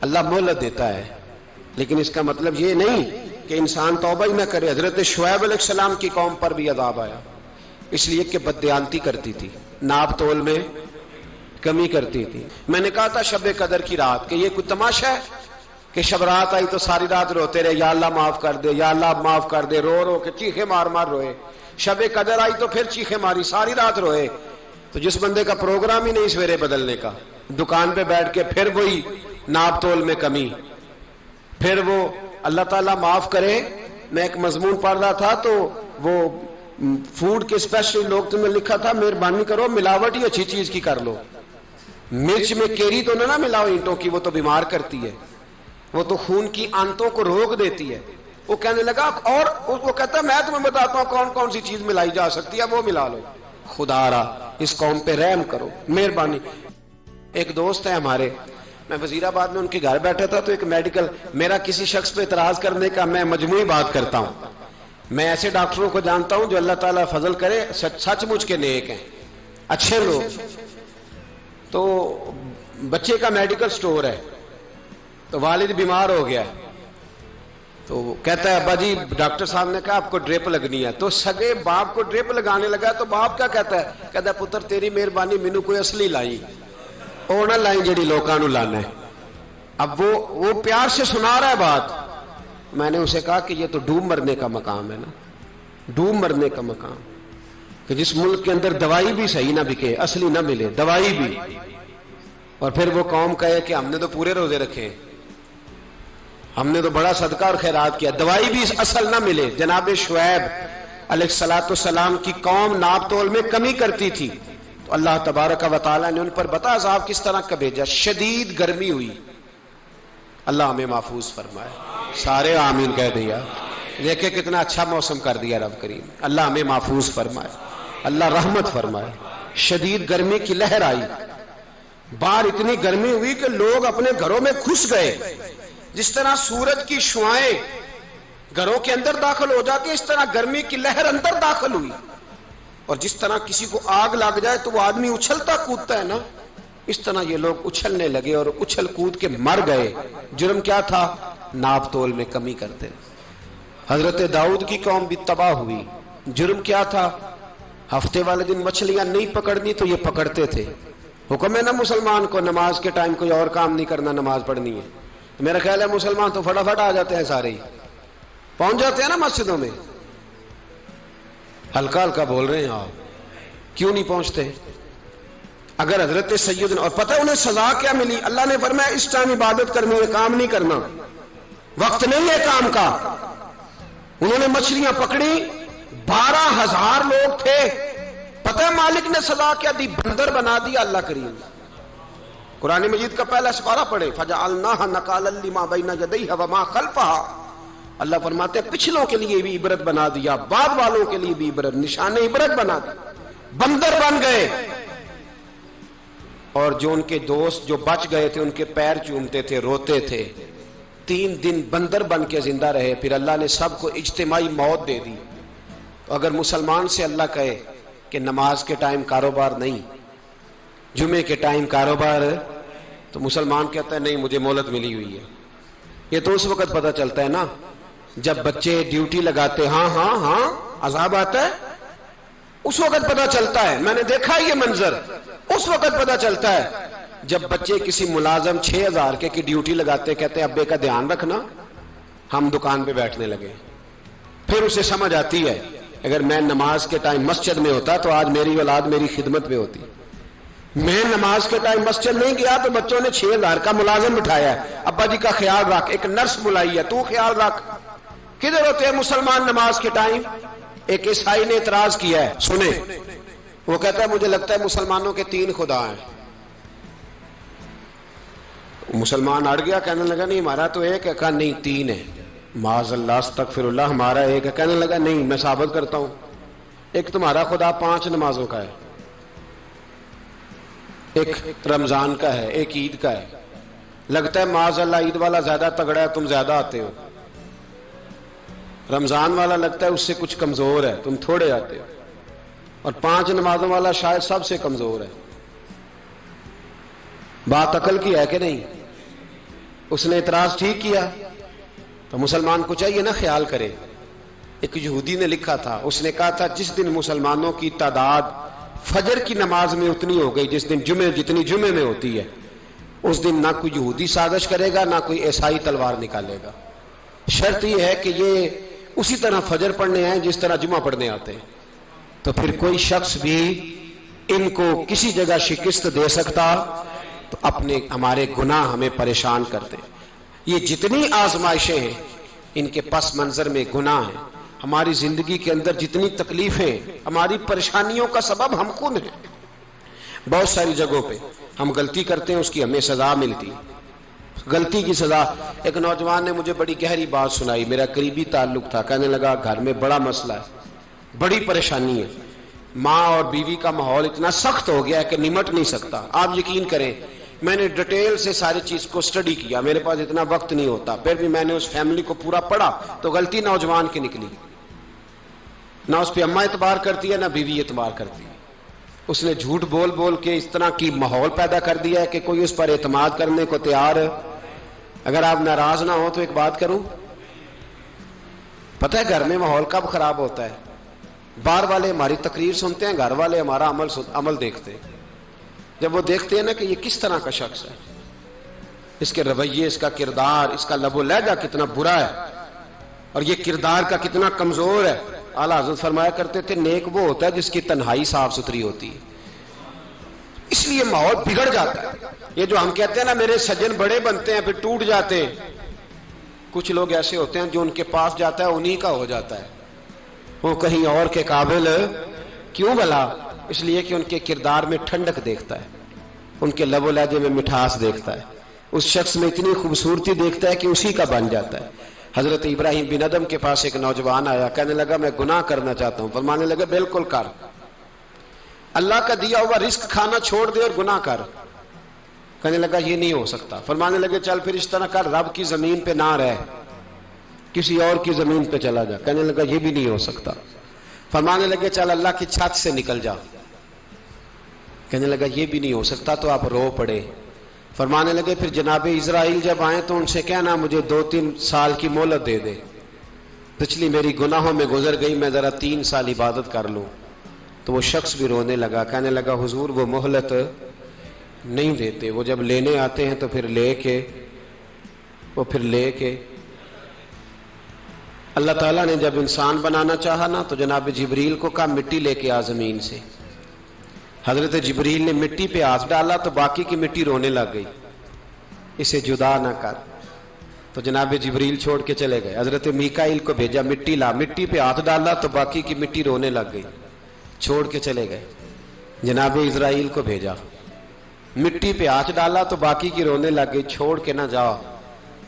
A: اللہ مہلت دیتا ہے لیکن اس کا مطلب یہ نہیں کہ انسان توبہ ہی نہ کرے. حضرت شعیب علیہ السلام کی قوم پر بھی عذاب آیا، اس لیے کہ بددیانتی کرتی تھی، ناپ تول میں کمی کرتی تھی. میں نے کہا تھا شب قدر کی رات کہ یہ کوئی تماشا ہے کہ شب رات آئی تو ساری رات روتے رہے یا اللہ معاف کر دے، یا اللہ معاف کر دے، رو رو کے چیخے مار مار روئے. شب قدر آئی تو پھر چیخے ماری، ساری رات روئے. تو جس بندے کا پروگرام ہی نہیں سویرے بدلنے کا، دکان پہ بیٹھ کے پھر وہی ناپ تول میں کمی، پھر وہ اللہ تعالیٰ معاف کرے. میں ایک مضمون پڑھ رہا تھا تو وہ فوڈ کے اسپیشل لوگ تمہیں لکھا تھا مہربانی کرو ملاوٹ ہی اچھی چیز کی کر لو، مرچ میں کیری تو نہ ملاؤ اینٹوں کی، وہ تو بیمار کرتی ہے، وہ تو خون کی آنتوں کو روک دیتی ہے. وہ کہنے لگا، اور وہ کہتا ہے میں تمہیں بتاتا ہوں کون کون سی چیز ملائی جا سکتی ہے، وہ ملا لو. خدا را اس قوم پہ رحم کرو، مہربانی. ایک دوست ہے ہمارے، میں وزیر آباد میں ان کے گھر بیٹھا تھا تو ایک میڈیکل، میرا کسی شخص پہ اعتراض کرنے کا میں مجموعی بات کرتا ہوں. میں ایسے ڈاکٹروں کو جانتا ہوں جو اللہ تعالیٰ فضل کرے سچ مچ کے نیک ہیں، اچھے لوگ. تو بچے کا میڈیکل سٹور ہے تو والد بیمار ہو گیا تو کہتا ہے ابا جی ڈاکٹر صاحب نے کہا آپ کو ڈرپ لگنی ہے. تو سگے باپ کو ڈرپ لگانے لگا تو باپ کیا کہتا ہے پتر تیری مہربانی مینو کوئی اصلی لائی، وہ نہ لائیں جڑی لوکاں نو لانا ہے. اب وہ پیار سے سنا رہا ہے بات. میں نے اسے کہا کہ یہ تو ڈوب مرنے کا مقام ہے نا، ڈوب مرنے کا مقام، کہ جس ملک کے اندر دوائی بھی صحیح نہ بکے، اصلی نہ ملے دوائی بھی، اور پھر وہ قوم کہے کہ ہم نے تو پورے روزے رکھے. ہم نے تو بڑا صدقہ اور خیرات کیا، دوائی بھی اصل نہ ملے۔ جناب شعیب علیہ السلام کی قوم ناپ تول میں کمی کرتی تھی، تو اللہ تبارک و تعالیٰ نے ان پر بتا عذاب کس طرح کا بھیجا، شدید گرمی ہوئی۔ اللہ ہمیں محفوظ فرمائے، سارے آمین کہہ دیا۔ دیکھیں کتنا اچھا موسم کر دیا رب کریم، اللہ ہمیں محفوظ فرمائے، اللہ رحمت فرمائے۔ شدید گرمی کی لہر آئی، باہر اتنی گرمی ہوئی کہ لوگ اپنے گھروں میں گھس گئے۔ جس طرح سورج کی شعائیں گھروں کے اندر داخل ہو جاتی ہیں، اس طرح گرمی کی لہر اندر داخل ہوئی، اور جس طرح کسی کو آگ لگ جائے تو وہ آدمی اچھلتا کودتا ہے نا، اس طرح یہ لوگ اچھلنے لگے اور اچھل کود کے مر گئے۔ جرم کیا تھا؟ ناپ تول میں کمی کرتے۔ حضرت داؤد کی قوم بھی تباہ ہوئی، جرم کیا تھا؟ ہفتے والے دن مچھلیاں نہیں پکڑنی تو یہ پکڑتے تھے۔ حکم ہے نا مسلمان کو نماز کے ٹائم کوئی اور کام نہیں کرنا، نماز پڑھنی ہے۔ میرا خیال ہے مسلمان تو فٹافٹ آ جاتے ہیں، سارے ہی پہنچ جاتے ہیں نا مسجدوں میں۔ ہلکا ہلکا بول رہے ہیں آپ، کیوں نہیں پہنچتے؟ اگر حضرت سیدنا، اور پتہ انہیں سزا کیا ملی؟ اللہ نے فرمایا اس ٹائم عبادت کرنی ہے، کام نہیں کرنا، وقت نہیں ہے کام کا۔ انہوں نے مچھلیاں پکڑی، 12,000 لوگ تھے، پتہ مالک نے سزا کیا دی؟ بندر بنا دیا اللہ کریم۔ قرآن مجید کا پہلا سپارہ پڑھے، فَجَعَلْنَاهَا نَكَالًا لِمَا بَيْنَ يَدَيْهَا وَمَا خَلْفَهَا۔ اللہ فرماتے ہیں پچھلوں کے لیے بھی عبرت بنا دیا، بعد والوں کے لیے بھی عبرت، نشان عبرت بنا دیا۔ بندر بن گئے، اور جو ان کے دوست جو بچ گئے تھے ان کے پیر چومتے تھے، روتے تھے۔ 3 دن بندر بن کے زندہ رہے، پھر اللہ نے سب کو اجتماعی موت دے دی۔ تو اگر مسلمان سے اللہ کہے کہ نماز کے ٹائم کاروبار نہیں، جمعے کے ٹائم کاروبار، تو مسلمان کہتا ہے نہیں مجھے مہلت ملی ہوئی ہے۔ یہ تو اس وقت پتہ چلتا ہے نا جب بچے ڈیوٹی لگاتے، ہاں ہاں ہاں عذاب آتا ہے، اس وقت پتہ چلتا ہے۔ میں نے دیکھا یہ منظر، اس وقت پتہ چلتا ہے جب بچے کسی ملازم 6,000 کی ڈیوٹی لگاتے، کہتے ہیں ابے کا دھیان رکھنا، ہم دکان پہ بیٹھنے لگے۔ پھر اسے سمجھ آتی ہے اگر میں نماز کے ٹائم مسجد میں ہوتا تو آج میری اولاد میری خدمت میں ہوتی۔ میں نماز کے ٹائم مسجد نہیں گیا تو بچوں نے 6,000 کا ملازم بٹھایا ہے، ابا جی کا خیال رکھ، ایک نرس بلائی ہے، تو خیال رکھ۔ کدھر ہوتے ہیں مسلمان نماز کے ٹائم؟ ایک عیسائی نے اعتراض کیا ہے، سنیں، وہ کہتا ہے مجھے لگتا ہے مسلمانوں کے 3 خدا ہیں۔ مسلمان اڑ گیا، کہنے لگا نہیں ہمارا تو ایک ہے، کہا نہیں 3 ہے، معاذ اللہ استغفر اللہ، ہمارا ایک ہے۔ کہنے لگا نہیں میں ثابت کرتا ہوں، ایک تمہارا خدا 5 نمازوں کا ہے، ایک رمضان کا ہے، ایک عید کا ہے۔ لگتا ہے معاذ اللہ عید والا زیادہ تگڑا ہے، تم زیادہ آتے ہو۔ رمضان والا لگتا ہے اس سے کچھ کمزور ہے، تم تھوڑے آتے ہو۔ اور 5 نمازوں والا شاید سب سے کمزور ہے۔ بات عقل کی ہے کہ نہیں؟ اس نے اعتراض ٹھیک کیا، تو مسلمان کو چاہیے نا خیال کرے۔ ایک یہودی نے لکھا تھا، اس نے کہا تھا جس دن مسلمانوں کی تعداد فجر کی نماز میں اتنی ہو گئی جس دن جتنی جمعے میں ہوتی ہے، اس دن نہ کوئی یہودی سازش کرے گا نہ کوئی عیسائی تلوار نکالے گا۔ شرط یہ ہے کہ یہ اسی طرح فجر پڑھنے آئیں جس طرح جمعہ پڑھنے آتے ہیں، تو پھر کوئی شخص بھی ان کو کسی جگہ شکست دے سکتا تو ہمارے گناہ ہمیں پریشان کرتے۔ یہ جتنی آزمائشیں ہیں ان کے پس منظر میں گناہ ہیں۔ ہماری زندگی کے اندر جتنی تکلیفیں، ہماری پریشانیوں کا سبب ہم خود ہیں۔ بہت ساری جگہوں پہ ہم غلطی کرتے ہیں، اس کی ہمیں سزا ملتی، غلطی کی سزا۔ ایک نوجوان نے مجھے بڑی گہری بات سنائی، میرا قریبی تعلق تھا، کہنے لگا گھر میں بڑا مسئلہ ہے، بڑی پریشانی ہے، ماں اور بیوی کا ماحول اتنا سخت ہو گیا ہے کہ نمٹ نہیں سکتا۔ آپ یقین کریں میں نے ڈیٹیل سے ساری چیز کو سٹڈی کیا، میرے پاس اتنا وقت نہیں ہوتا، پھر بھی میں نے اس فیملی کو پورا پڑھا تو غلطی نوجوان کی نکلی۔ نہ اس پہ اماں اعتبار کرتی ہے نہ بیوی اعتبار کرتی ہے۔ اس نے جھوٹ بول بول کے اس طرح کی ماحول پیدا کر دیا ہے کہ کوئی اس پر اعتماد کرنے کو تیار ہے۔ اگر آپ ناراض نہ ہو تو ایک بات کروں، پتہ ہے گھر میں ماحول کب خراب ہوتا ہے؟ باہر والے ہماری تقریر سنتے ہیں، گھر والے ہمارا عمل دیکھتے ہیں۔ جب وہ دیکھتے ہیں نا کہ یہ کس طرح کا شخص ہے، اس کے رویے، اس کا کردار، اس کا لب و لہجہ کتنا برا ہے اور یہ کردار کا کتنا کمزور ہے۔ اعلیٰ حضرت فرمایا کرتے تھے نیک وہ ہوتا ہے جس کی تنہائی صاف ستھری ہوتی ہے، اس لیے ماحول بگڑ جاتا ہے۔ یہ جو ہم کہتے ہیں نا میرے سجن بڑے بنتے ہیں پھر ٹوٹ جاتے ہیں، کچھ لوگ ایسے ہوتے ہیں جو ان کے پاس جاتا ہے انہی کا ہو جاتا ہے، وہ کہیں اور کے قابل کیوں بھلا؟ اس لیے کہ ان کے کردار میں ٹھنڈک دیکھتا ہے، ان کے لب و لہجے میں مٹھاس دیکھتا ہے، اس شخص میں اتنی خوبصورتی دیکھتا ہے کہ اسی کا بن جاتا ہے۔ حضرت ابراہیم بن ادم کے پاس ایک نوجوان آیا، کہنے لگا میں گناہ کرنا چاہتا ہوں، فرمانے لگا بالکل کر، اللہ کا دیا ہوا رزق کھانا چھوڑ دے اور گناہ کر۔ کہنے لگا یہ نہیں ہو سکتا۔ فرمانے لگے چل پھر اس طرح کر، رب کی زمین پہ نہ رہ، کسی اور کی زمین پہ چلا جا۔ کہنے لگا یہ بھی نہیں ہو سکتا۔ فرمانے لگے چل اللہ کی چھت سے نکل جا۔ کہنے لگا یہ بھی نہیں ہو سکتا، تو آپ رو پڑے۔ فرمانے لگے پھر جناب اسرائیل جب آئیں تو ان سے کہنا مجھے 2-3 سال کی مہلت دے دے، پچھلی میری گناہوں میں گزر گئی، میں ذرا 3 سال عبادت کر لوں۔ تو وہ شخص بھی رونے لگا، کہنے لگا حضور وہ مہلت نہیں دیتے، وہ جب لینے آتے ہیں تو پھر لے کے اللہ تعالیٰ نے جب انسان بنانا چاہا نا تو جناب جبریل کو کہا مٹی لے کے آ زمین سے۔ حضرت جبریل نے مٹی پہ ہاتھ ڈالا تو باقی کی مٹی رونے لگ گئی، اسے جدا نہ کر۔ تو جناب جبریل چھوڑ کے چلے گئے۔ حضرت میکائیل کو بھیجا مٹی لا، مٹی پہ ہاتھ ڈالا تو باقی کی مٹی رونے لگ گئی، چھوڑ کے چلے گئے۔ جناب اسرائیل کو بھیجا، مٹی پہ ہاتھ ڈالا تو باقی کی رونے لگ گئی، چھوڑ کے نہ جاؤ۔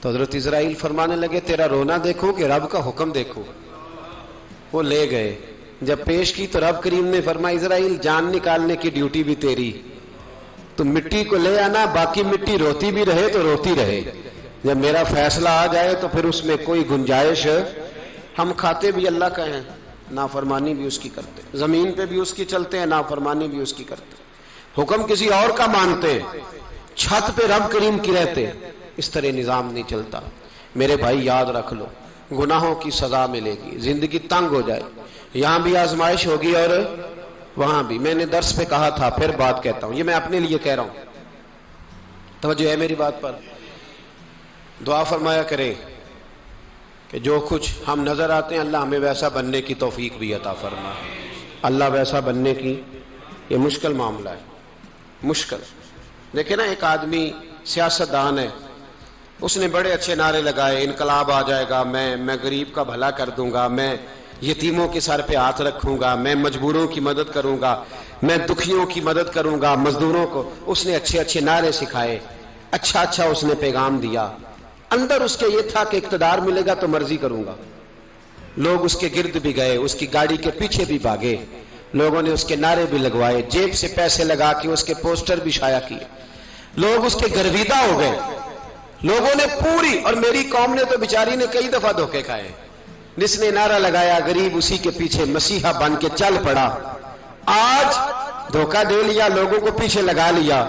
A: تو حضرت اسرائیل فرمانے لگے تیرا رونا دیکھو کہ رب کا حکم دیکھو۔ وہ لے گئے، جب پیش کی تو رب کریم نے فرمایا اسرائیل جان نکالنے کی ڈیوٹی بھی تیری، تو مٹی کو لے آنا، باقی مٹی روتی بھی رہے تو روتی رہے، جب میرا فیصلہ آ جائے تو پھر اس میں کوئی گنجائش، ہم کھاتے بھی اللہ کا ہیں، نافرمانی بھی اس کی کرتے، زمین پہ بھی اس کی چلتے ہیں، نافرمانی بھی اس کی کرتے، حکم کسی اور کا مانتے، چھت پہ رب کریم کی رہتے۔ اس طرح نظام نہیں چلتا۔ میرے بھائی یاد رکھ لو، گناہوں کی سزا ملے گی، زندگی تنگ ہو جائے، یہاں بھی آزمائش ہوگی اور وہاں بھی۔ میں نے درس پہ کہا تھا، پھر بات کہتا ہوں، یہ میں اپنے لیے کہہ رہا ہوں، توجہ ہے میری بات پر۔ دعا فرمایا کریں کہ جو کچھ ہم نظر آتے ہیں اللہ ہمیں ویسا بننے کی توفیق بھی عطا فرمائے۔ اللہ ویسا بننے کی، یہ مشکل معاملہ ہے، مشکل۔ دیکھیں نا ایک آدمی سیاستدان ہے، اس نے بڑے اچھے نعرے لگائے، انقلاب آ جائے گا، میں غریب کا بھلا کر دوں گا، میں یتیموں کے سر پہ ہاتھ رکھوں گا، میں مجبوروں کی مدد کروں گا، میں دکھیوں کی مدد کروں گا، مزدوروں کو۔ اس نے اچھے اچھے نعرے سکھائے، اچھا اس نے پیغام دیا، اندر اس کے یہ تھا کہ اقتدار ملے گا تو مرضی کروں گا۔ لوگ اس کے گرد بھی گئے، اس کی گاڑی کے پیچھے بھی بھاگے، لوگوں نے اس کے نعرے بھی لگوائے، جیب سے پیسے لگا کے اس کے پوسٹر بھی شائع کیے، لوگ اس کے گرویدہ ہو گئے، لوگوں نے پوری، اور میری قوم نے تو بیچاری نے کئی دفعہ دھوکے کھائے، جس نے نعرہ لگایا غریب اسی کے پیچھے مسیحا بن کے چل پڑا، آج دھوکہ دے لیا، لوگوں کو پیچھے لگا لیا۔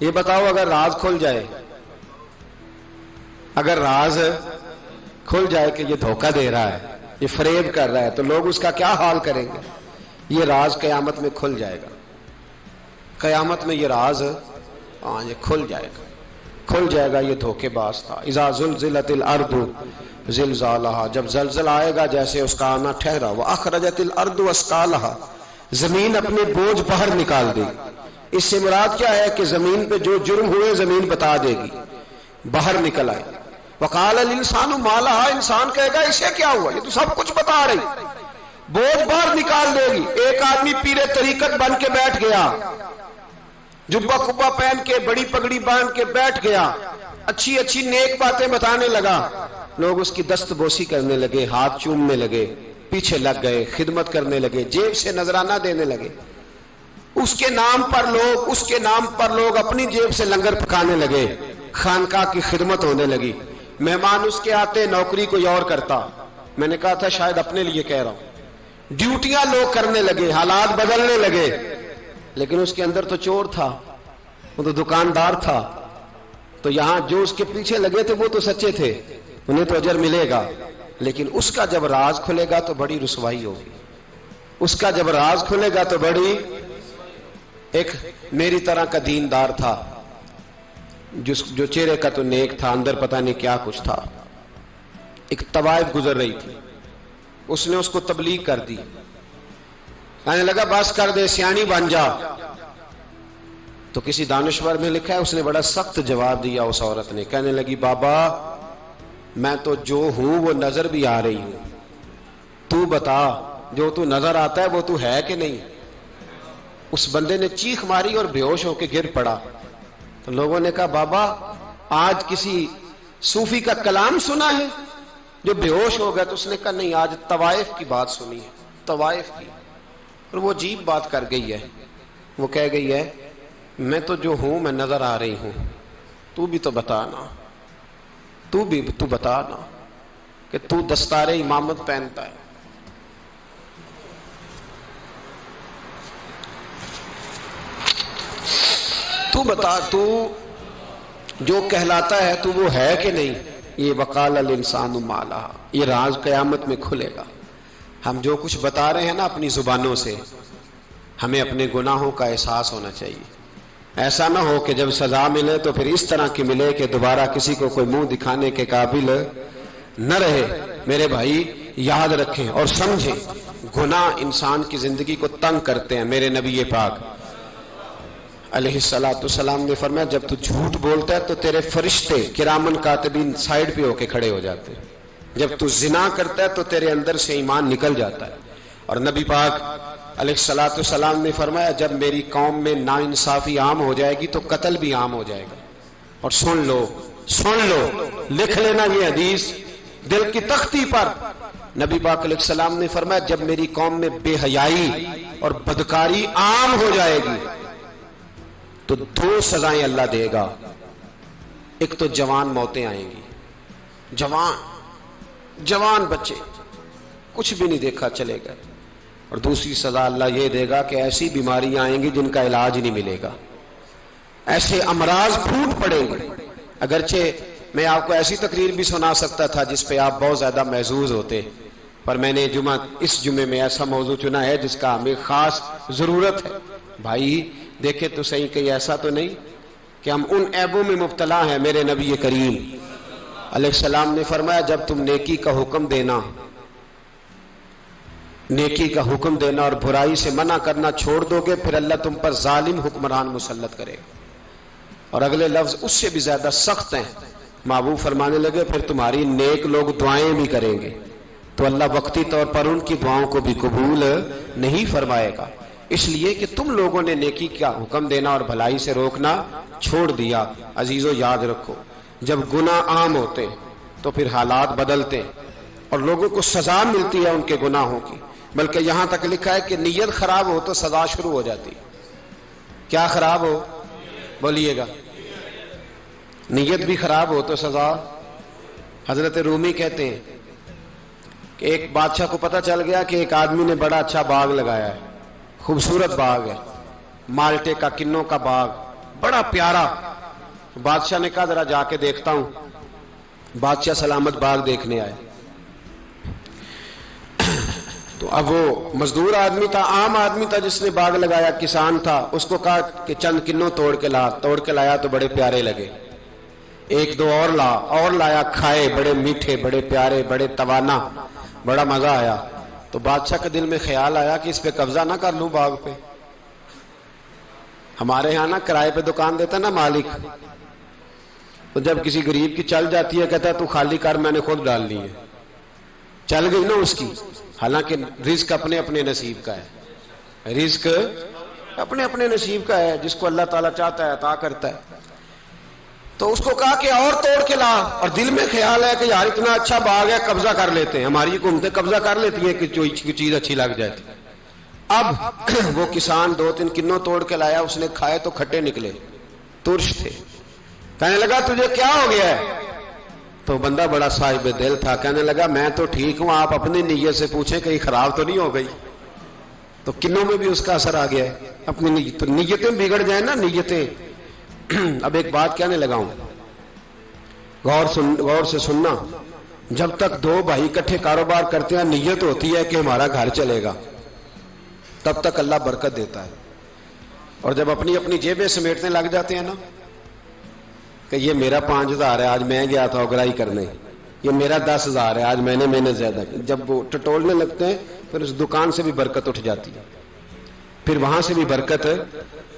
A: یہ بتاؤ اگر راز کھل جائے، اگر راز کھل جائے کہ یہ دھوکہ دے رہا ہے، یہ فریب کر رہا ہے، تو لوگ اس کا کیا حال کریں گے؟ یہ راز قیامت میں کھل جائے گا، قیامت میں یہ راز یہ کھل جائے گا، یہ دھوکے باز تھا۔ اذا زلزلت الارض زلزالہا، جب زلزلہ آئے گا جیسے اس کا آنا ٹھہرا، واخرجت الارض اثقالہا، زمین اپنے بوجھ باہر نکال دے گی۔ اس سے مراد کیا ہے کہ زمین پہ جو جرم ہوئے زمین بتا دے گی، باہر نکل آئے۔ وقال الانسان ما لہا، انسان کہے گا اسے کیا ہوا، یہ تو سب کچھ بتا رہی، بوجھ باہر نکال دے گی۔ ایک آدمی پیر طریقت بن کے بیٹھ گیا، جبہ کبہ پہن کے، بڑی پگڑی باندھ کے بیٹھ گیا، اچھی اچھی نیک باتیں بتانے لگا، لوگ اس کی دست بوسی کرنے لگے، ہاتھ چومنے لگے، پیچھے لگ گئے، خدمت کرنے لگے، جیب سے نذرانہ دینے لگے، اس کے نام پر لوگ اپنی جیب سے لنگر پکانے لگے، خانقاہ کی خدمت ہونے لگی، مہمان اس کے آتے، نوکری کوئی اور کرتا۔ میں نے کہا تھا شاید اپنے لیے کہہ رہا ہوں، ڈیوٹیاں لوگ کرنے لگے، حالات بدلنے لگے، لیکن اس کے اندر تو چور تھا، وہ تو دکاندار تھا، تو یہاں جو اس کے پیچھے لگے تھے وہ تو سچے تھے، انہیں تو اجر ملے گا، لیکن اس کا جب راز کھلے گا تو بڑی رسوائی ہوگی، اس کا جب راز کھلے گا تو بڑی۔ ایک میری طرح کا دیندار تھا، جو چہرے کا تو نیک تھا، اندر پتہ نہیں کیا کچھ تھا، ایک طوائف گزر رہی تھی، اس نے اس کو تبلیغ کر دی، کہنے لگا بس کر دے، سیانی بن جا۔ تو کسی دانشور میں لکھا ہے اس نے بڑا سخت جواب دیا، اس عورت نے کہنے لگی بابا میں تو جو ہوں وہ نظر بھی آ رہی ہوں، تو بتا جو تو نظر آتا ہے وہ تو ہے کہ نہیں؟ اس بندے نے چیخ ماری اور بے ہوش ہو کے گر پڑا. تو لوگوں نے کہا بابا آج کسی صوفی کا کلام سنا ہے جو بے ہوش ہو گیا؟ تو اس نے کہا نہیں، آج طوائف کی بات سنی ہے، طوائف کی. اور وہ عجیب بات کر گئی ہے، وہ کہہ گئی ہے میں تو جو ہوں میں نظر آ رہی ہوں، تو بھی تو بتانا، تو بتانا کہ تو دستار امامت پہنتا ہے. تو بتا تو جو کہلاتا ہے تو وہ ہے کہ نہیں؟ یہ وقال الانسان ما لہا، یہ راز قیامت میں کھلے گا. ہم جو کچھ بتا رہے ہیں نا اپنی زبانوں سے، ہمیں اپنے گناہوں کا احساس ہونا چاہیے. ایسا نہ ہو کہ جب سزا ملے تو پھر اس طرح کی ملے کہ دوبارہ کسی کو کوئی منہ دکھانے کے قابل نہ رہے. میرے بھائی یاد رکھیں اور سمجھیں، گناہ انسان کی زندگی کو تنگ کرتے ہیں. میرے نبی پاک علیہ الصلوۃ والسلام نے فرمایا جب تو جھوٹ بولتا ہے تو تیرے فرشتے کرامن کاتبین سائڈ پہ ہو کے کھڑے ہو جاتے ہیں. جب تو زنا کرتا ہے تو تیرے اندر سے ایمان نکل جاتا ہے. اور نبی پاک علیہ الصلوۃ والسلام نے فرمایا جب میری قوم میں ناانصافی عام ہو جائے گی تو قتل بھی عام ہو جائے گا. اور سن لو لکھ لینا یہ حدیث دل کی تختی پر. نبی پاک علیہ السلام نے فرمایا جب میری قوم میں بے حیائی اور بدکاری عام ہو جائے گی تو 2 سزائیں اللہ دے گا. ایک تو جوان موتیں آئیں گی، جوان بچے کچھ بھی نہیں دیکھا چلے گئے. اور دوسری سزا اللہ یہ دے گا کہ ایسی بیماریاں آئیں گی جن کا علاج نہیں ملے گا، ایسے امراض پھوٹ پڑیں گے. اگرچہ میں آپ کو ایسی تقریر بھی سنا سکتا تھا جس پہ آپ بہت زیادہ محظوظ ہوتے، پر میں نے اس جمعے میں ایسا موضوع چنا ہے جس کا ہمیں خاص ضرورت ہے. بھائی دیکھے تو صحیح کہ ایسا تو نہیں کہ ہم ان عیبوں میں مبتلا ہیں. میرے نبی کریم علیہ السلام نے فرمایا جب تم نیکی کا حکم دینا اور برائی سے منع کرنا چھوڑ دو گے پھر اللہ تم پر ظالم حکمران مسلط کرے گا. اور اگلے لفظ اس سے بھی زیادہ سخت ہیں. محبوب فرمانے لگے پھر تمہاری نیک لوگ دعائیں بھی کریں گے تو اللہ وقتی طور پر ان کی دعاؤں کو بھی قبول نہیں فرمائے گا، اس لیے کہ تم لوگوں نے نیکی کا حکم دینا اور بھلائی سے روکنا چھوڑ دیا. عزیزو یاد رکھو جب گناہ عام ہوتے تو پھر حالات بدلتے اور لوگوں کو سزا ملتی ہے ان کے گناہوں کی. بلکہ یہاں تک لکھا ہے کہ نیت خراب ہو تو سزا شروع ہو جاتی. کیا خراب ہو؟ بولیے گا. نیت بھی خراب ہو تو سزا. حضرت رومی کہتے ہیں کہ ایک بادشاہ کو پتہ چل گیا کہ ایک آدمی نے بڑا اچھا باغ لگایا ہے، خوبصورت باغ ہے، مالٹے کا کنوں کا باغ بڑا پیارا. بادشاہ نے کہا ذرا جا کے دیکھتا ہوں. بادشاہ سلامت باغ دیکھنے آئے تو اب وہ مزدور آدمی تھا، عام آدمی تھا جس نے باغ لگایا، کسان تھا. اس کو کہا کہ چند کنوں توڑ کے لایا تو بڑے پیارے لگے. 1-2 اور لایا، کھائے، بڑے میٹھے، بڑے پیارے، بڑے توانا، بڑا مزہ آیا. تو بادشاہ کے دل میں خیال آیا کہ اس پہ قبضہ نہ کر لوں باغ پہ. ہمارے ہاں نا کرائے پہ دکان دیتا نا مالک، تو جب کسی غریب کی چل جاتی ہے کہتا ہے تو خالی کر، میں نے خود ڈال لی ہے. چل گئی نا اس کی. حالانکہ رزق اپنے اپنے نصیب کا ہے، رزق اپنے اپنے نصیب کا ہے، جس کو اللہ تعالیٰ چاہتا ہے عطا کرتا ہے. تو اس کو کہا کہ اور توڑ کے لا، اور دل میں خیال ہے کہ یار اتنا اچھا باغ ہے قبضہ کر لیتے ہیں. ہماری حکومتیں قبضہ کر لیتی ہیں کہ کوئی چیز اچھی لگ جائے. اب وہ کسان 2-3 کنوں توڑ کے لایا، اس نے کھائے تو کھٹے نکلے، ترش تھے. کہنے لگا تجھے کیا ہو گیا ہے؟ تو بندہ بڑا صاحب دل تھا، کہنے لگا میں تو ٹھیک ہوں، آپ اپنی نیت سے پوچھیں کہیں خراب تو نہیں ہو گئی. تو کنوں میں بھی اس کا اثر آ گیا ہے. اپنی نیتیں بگڑ جائیں نا، نیتیں. اب ایک بات کہنے لگا ہوں، غور سے سننا. جب تک 2 بھائی اکٹھے کاروبار کرتے ہیں نیت ہوتی ہے کہ ہمارا گھر چلے گا، تب تک اللہ برکت دیتا ہے. اور جب اپنی اپنی جیبیں سمیٹنے لگ جاتے ہیں نا کہ یہ میرا 5000 ہے آج میں گیا تھا اگرائی کرنے، یہ میرا 10,000 ہے آج میں نے محنت زیادہ کی، جب وہ ٹٹولنے لگتے ہیں پھر اس دکان سے بھی برکت اٹھ جاتی ہے، پھر وہاں سے بھی برکت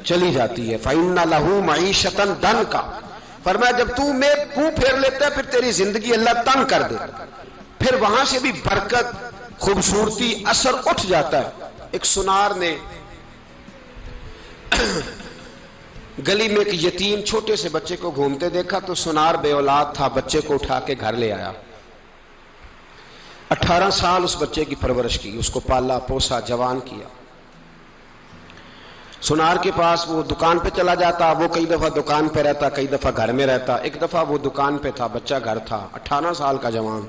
A: چلی جاتی ہے. فَإِنَّ لَهُ مَعِيشَةً ضَنْكَ، فرمایا جب تو میں منہ پھیر لیتا ہے پھر تیری زندگی اللہ تنگ کر دے، پھر وہاں سے بھی برکت، خوبصورتی، اثر اٹھ جاتا ہے۔ ایک سنار نے گلی میں ایک یتیم چھوٹے سے بچے کو گھومتے دیکھا تو سنار بے اولاد تھا، بچے کو اٹھا کے گھر لے آیا، 18 سال اس بچے کی پرورش کی، اس کو پالا پوسا جوان کیا۔ سنار کے پاس وہ دکان پہ چلا جاتا، وہ کئی دفعہ دکان پہ رہتا، کئی دفعہ گھر میں رہتا۔ ایک دفعہ وہ دکان پہ تھا، بچہ گھر تھا، 18 سال کا جوان،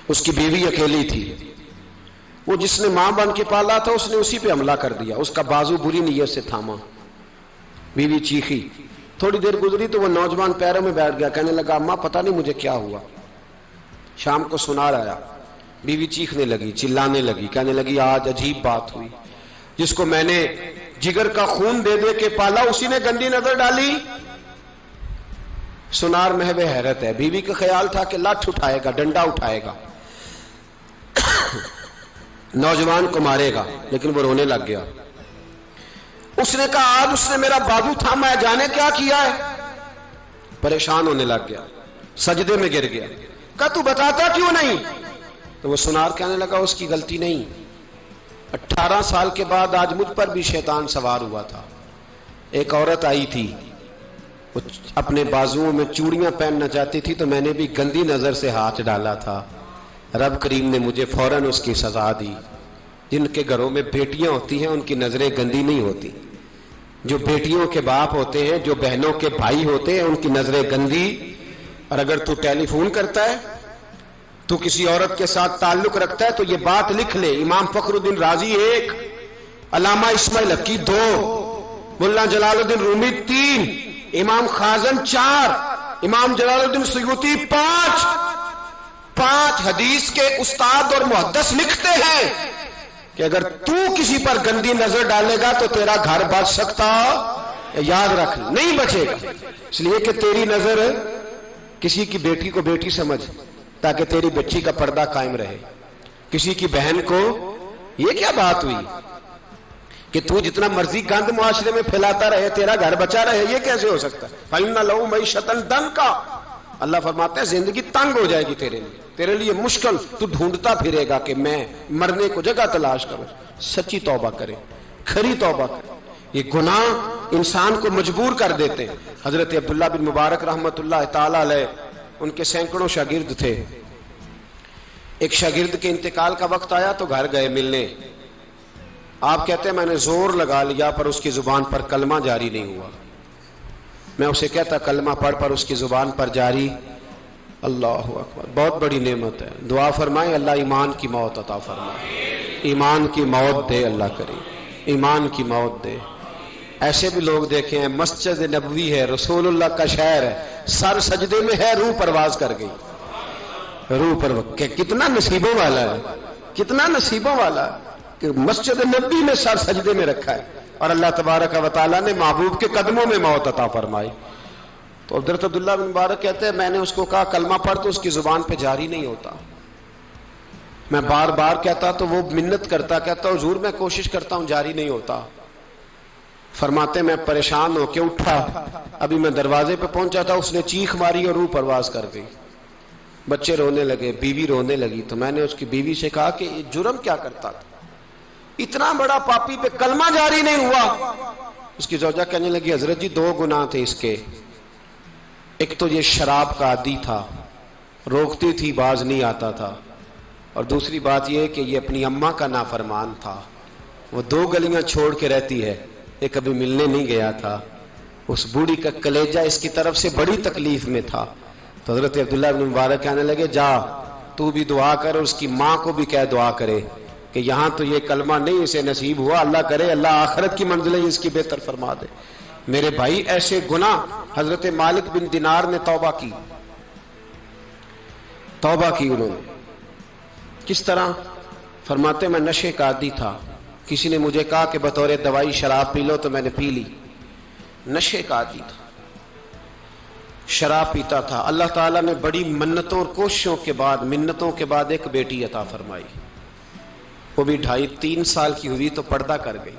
A: اس کی بیوی اکیلی تھی۔ وہ جس نے ماں بن کے پالا تھا اس نے اسی پہ حملہ کر دیا، اس کا بازو بری نیت سے تھاما، بیوی چیخی۔ تھوڑی دیر گزری تو وہ نوجوان پیروں میں بیٹھ گیا، کہنے لگا اماں پتہ نہیں مجھے کیا ہوا۔ شام کو سنار آیا، بیوی چیخنے لگی، چلانے لگی، کہنے لگی آج عجیب بات ہوئی، جس کو میں نے جگر کا خون دے دے کے پالا اسی نے گندی نظر ڈالی۔ سنار محو حیرت ہے، بیوی کا خیال تھا کہ لاٹھ اٹھائے گا، ڈنڈا اٹھائے گا، نوجوان کو مارے گا، لیکن وہ رونے لگ گیا۔ اس نے کہا آج اس نے میرا بازو تھاما ہے، جانے کیا کیا ہے، پریشان ہونے لگ گیا، سجدے میں گر گیا۔ کہا تو بتاتا کیوں نہیں؟ تو وہ سنار کہنے لگا اس کی غلطی نہیں، 18 سال کے بعد آج مجھ پر بھی شیطان سوار ہوا تھا۔ ایک عورت آئی تھی، وہ اپنے بازوؤں میں چوڑیاں پہننا چاہتی تھی تو میں نے بھی گندی نظر سے ہاتھ ڈالا تھا، رب کریم نے مجھے فوراً اس کی سزا دی۔ جن کے گھروں میں بیٹیاں ہوتی ہیں ان کی نظریں گندی نہیں ہوتی، جو بیٹیوں کے باپ ہوتے ہیں، جو بہنوں کے بھائی ہوتے ہیں، ان کی نظریں گندی۔ اور اگر تو ٹیلی فون کرتا ہے، تو کسی عورت کے ساتھ تعلق رکھتا ہے تو یہ بات لکھ لے، امام فخر الدین رازی 1، علامہ اسماعیل حقی 2، ملا جلال الدین رومی 3، امام خازن 4، امام جلال الدین سیوطی 5 حدیث کے استاد اور محدث لکھتے ہیں کہ اگر تو کسی پر گندی نظر ڈالے گا تو تیرا گھر بچ سکتا، یاد رکھ نہیں بچے گا، اس لیے کہ تیری نظر کسی کی بیٹی کو بیٹی سمجھ تاکہ تیری بچی کا پردہ قائم رہے، کسی کی بہن کو۔ یہ کیا بات ہوئی کہ تو جتنا مرضی گند معاشرے میں پھیلاتا رہے تیرا گھر بچا رہے، یہ کیسے ہو سکتا ہے؟ فَإِنَّ لَهُ مَعِيشَةً ضَنْكَ، اللہ فرماتے ہیں زندگی تنگ ہو جائے گی تیرے لیے مشکل، تو ڈھونڈتا پھرے گا کہ میں مرنے کو جگہ تلاش کروں۔ سچی توبہ کرے، کھری توبہ کرے۔ یہ گناہ انسان کو مجبور کر دیتے ہیں۔ حضرت عبداللہ بن مبارک رحمت اللہ تعالی علیہ، ان کے سینکڑوں شاگرد تھے، ایک شاگرد کے انتقال کا وقت آیا تو گھر گئے ملنے۔ آپ کہتے ہیں میں نے زور لگا لیا پر اس کی زبان پر کلمہ جاری نہیں ہوا۔ میں اسے کہتا کلمہ پڑھ پر اس کی زبان پر جاری۔ اللہ اکبر، بہت بڑی نعمت ہے، دعا فرمائیں اللہ ایمان کی موت عطا فرمائے، ایمان کی موت دے اللہ کریم، ایمان کی موت دے۔ ایسے بھی لوگ دیکھے ہیں، مسجد نبوی ہے، رسول اللہ کا شہر ہے، سر سجدے میں ہے، روح پرواز کر گئی، روح پرواز۔ کتنا نصیبوں والا ہے، کتنا نصیبوں والا ہے کہ مسجد نبوی میں سر سجدے میں رکھا ہے اور اللہ تبارک و تعالیٰ نے محبوب کے قدموں میں موت عطا فرمائی۔ تو حضرت عبداللہ بن مبارک کہتے ہیں میں نے اس کو کہا کلمہ پڑھ تو اس کی زبان پہ جاری نہیں ہوتا۔ میں بار بار کہتا تو وہ منت کرتا، کہتا حضور میں کوشش کرتا ہوں جاری نہیں ہوتا۔ فرماتے میں پریشان ہو کے اٹھا، ابھی میں دروازے پہ پہنچا تھا اس نے چیخ ماری اور روح پرواز کر گئی۔ بچے رونے لگے، بیوی رونے لگی، تو میں نے اس کی بیوی سے کہا کہ یہ جرم کیا کرتا تھا، اتنا بڑا پاپی پہ کلمہ جاری نہیں ہوا۔ اس کی زوجہ کہنے لگی حضرت جی 2 گناہ تھے اس کے، ایک تو یہ شراب کا عادی تھا، روکتی تھی باز نہیں آتا تھا، اور دوسری بات یہ کہ یہ اپنی اماں کا نافرمان تھا، وہ 2 گلیاں چھوڑ کے رہتی ہے، یہ کبھی ملنے نہیں گیا تھا، اس بوڑھی کا کلیجہ اس کی طرف سے بڑی تکلیف میں تھا۔ تو حضرت عبداللہ بن مبارک کہنے لگے جا تو بھی دعا کر اور اس کی ماں کو بھی کہہ دعا کرے کہ یہاں تو یہ کلمہ نہیں اسے نصیب ہوا، اللہ کرے اللہ آخرت کی منزلیں اس کی بہتر فرما دے۔ میرے بھائی ایسے گناہ، حضرت مالک بن دینار نے توبہ کی انہوں نے۔ کس طرح؟ فرماتے میں نشے کا عادی تھا، کسی نے مجھے کہا کہ بطور دوائی شراب پی لو تو میں نے پی لی، نشے کا عادی تھا، شراب پیتا تھا۔ اللہ تعالیٰ نے بڑی منتوں اور کوششوں کے بعد، منتوں کے بعد ایک بیٹی عطا فرمائی، وہ بھی 2.5-3 سال کی ہوئی تو پردہ کر گئی۔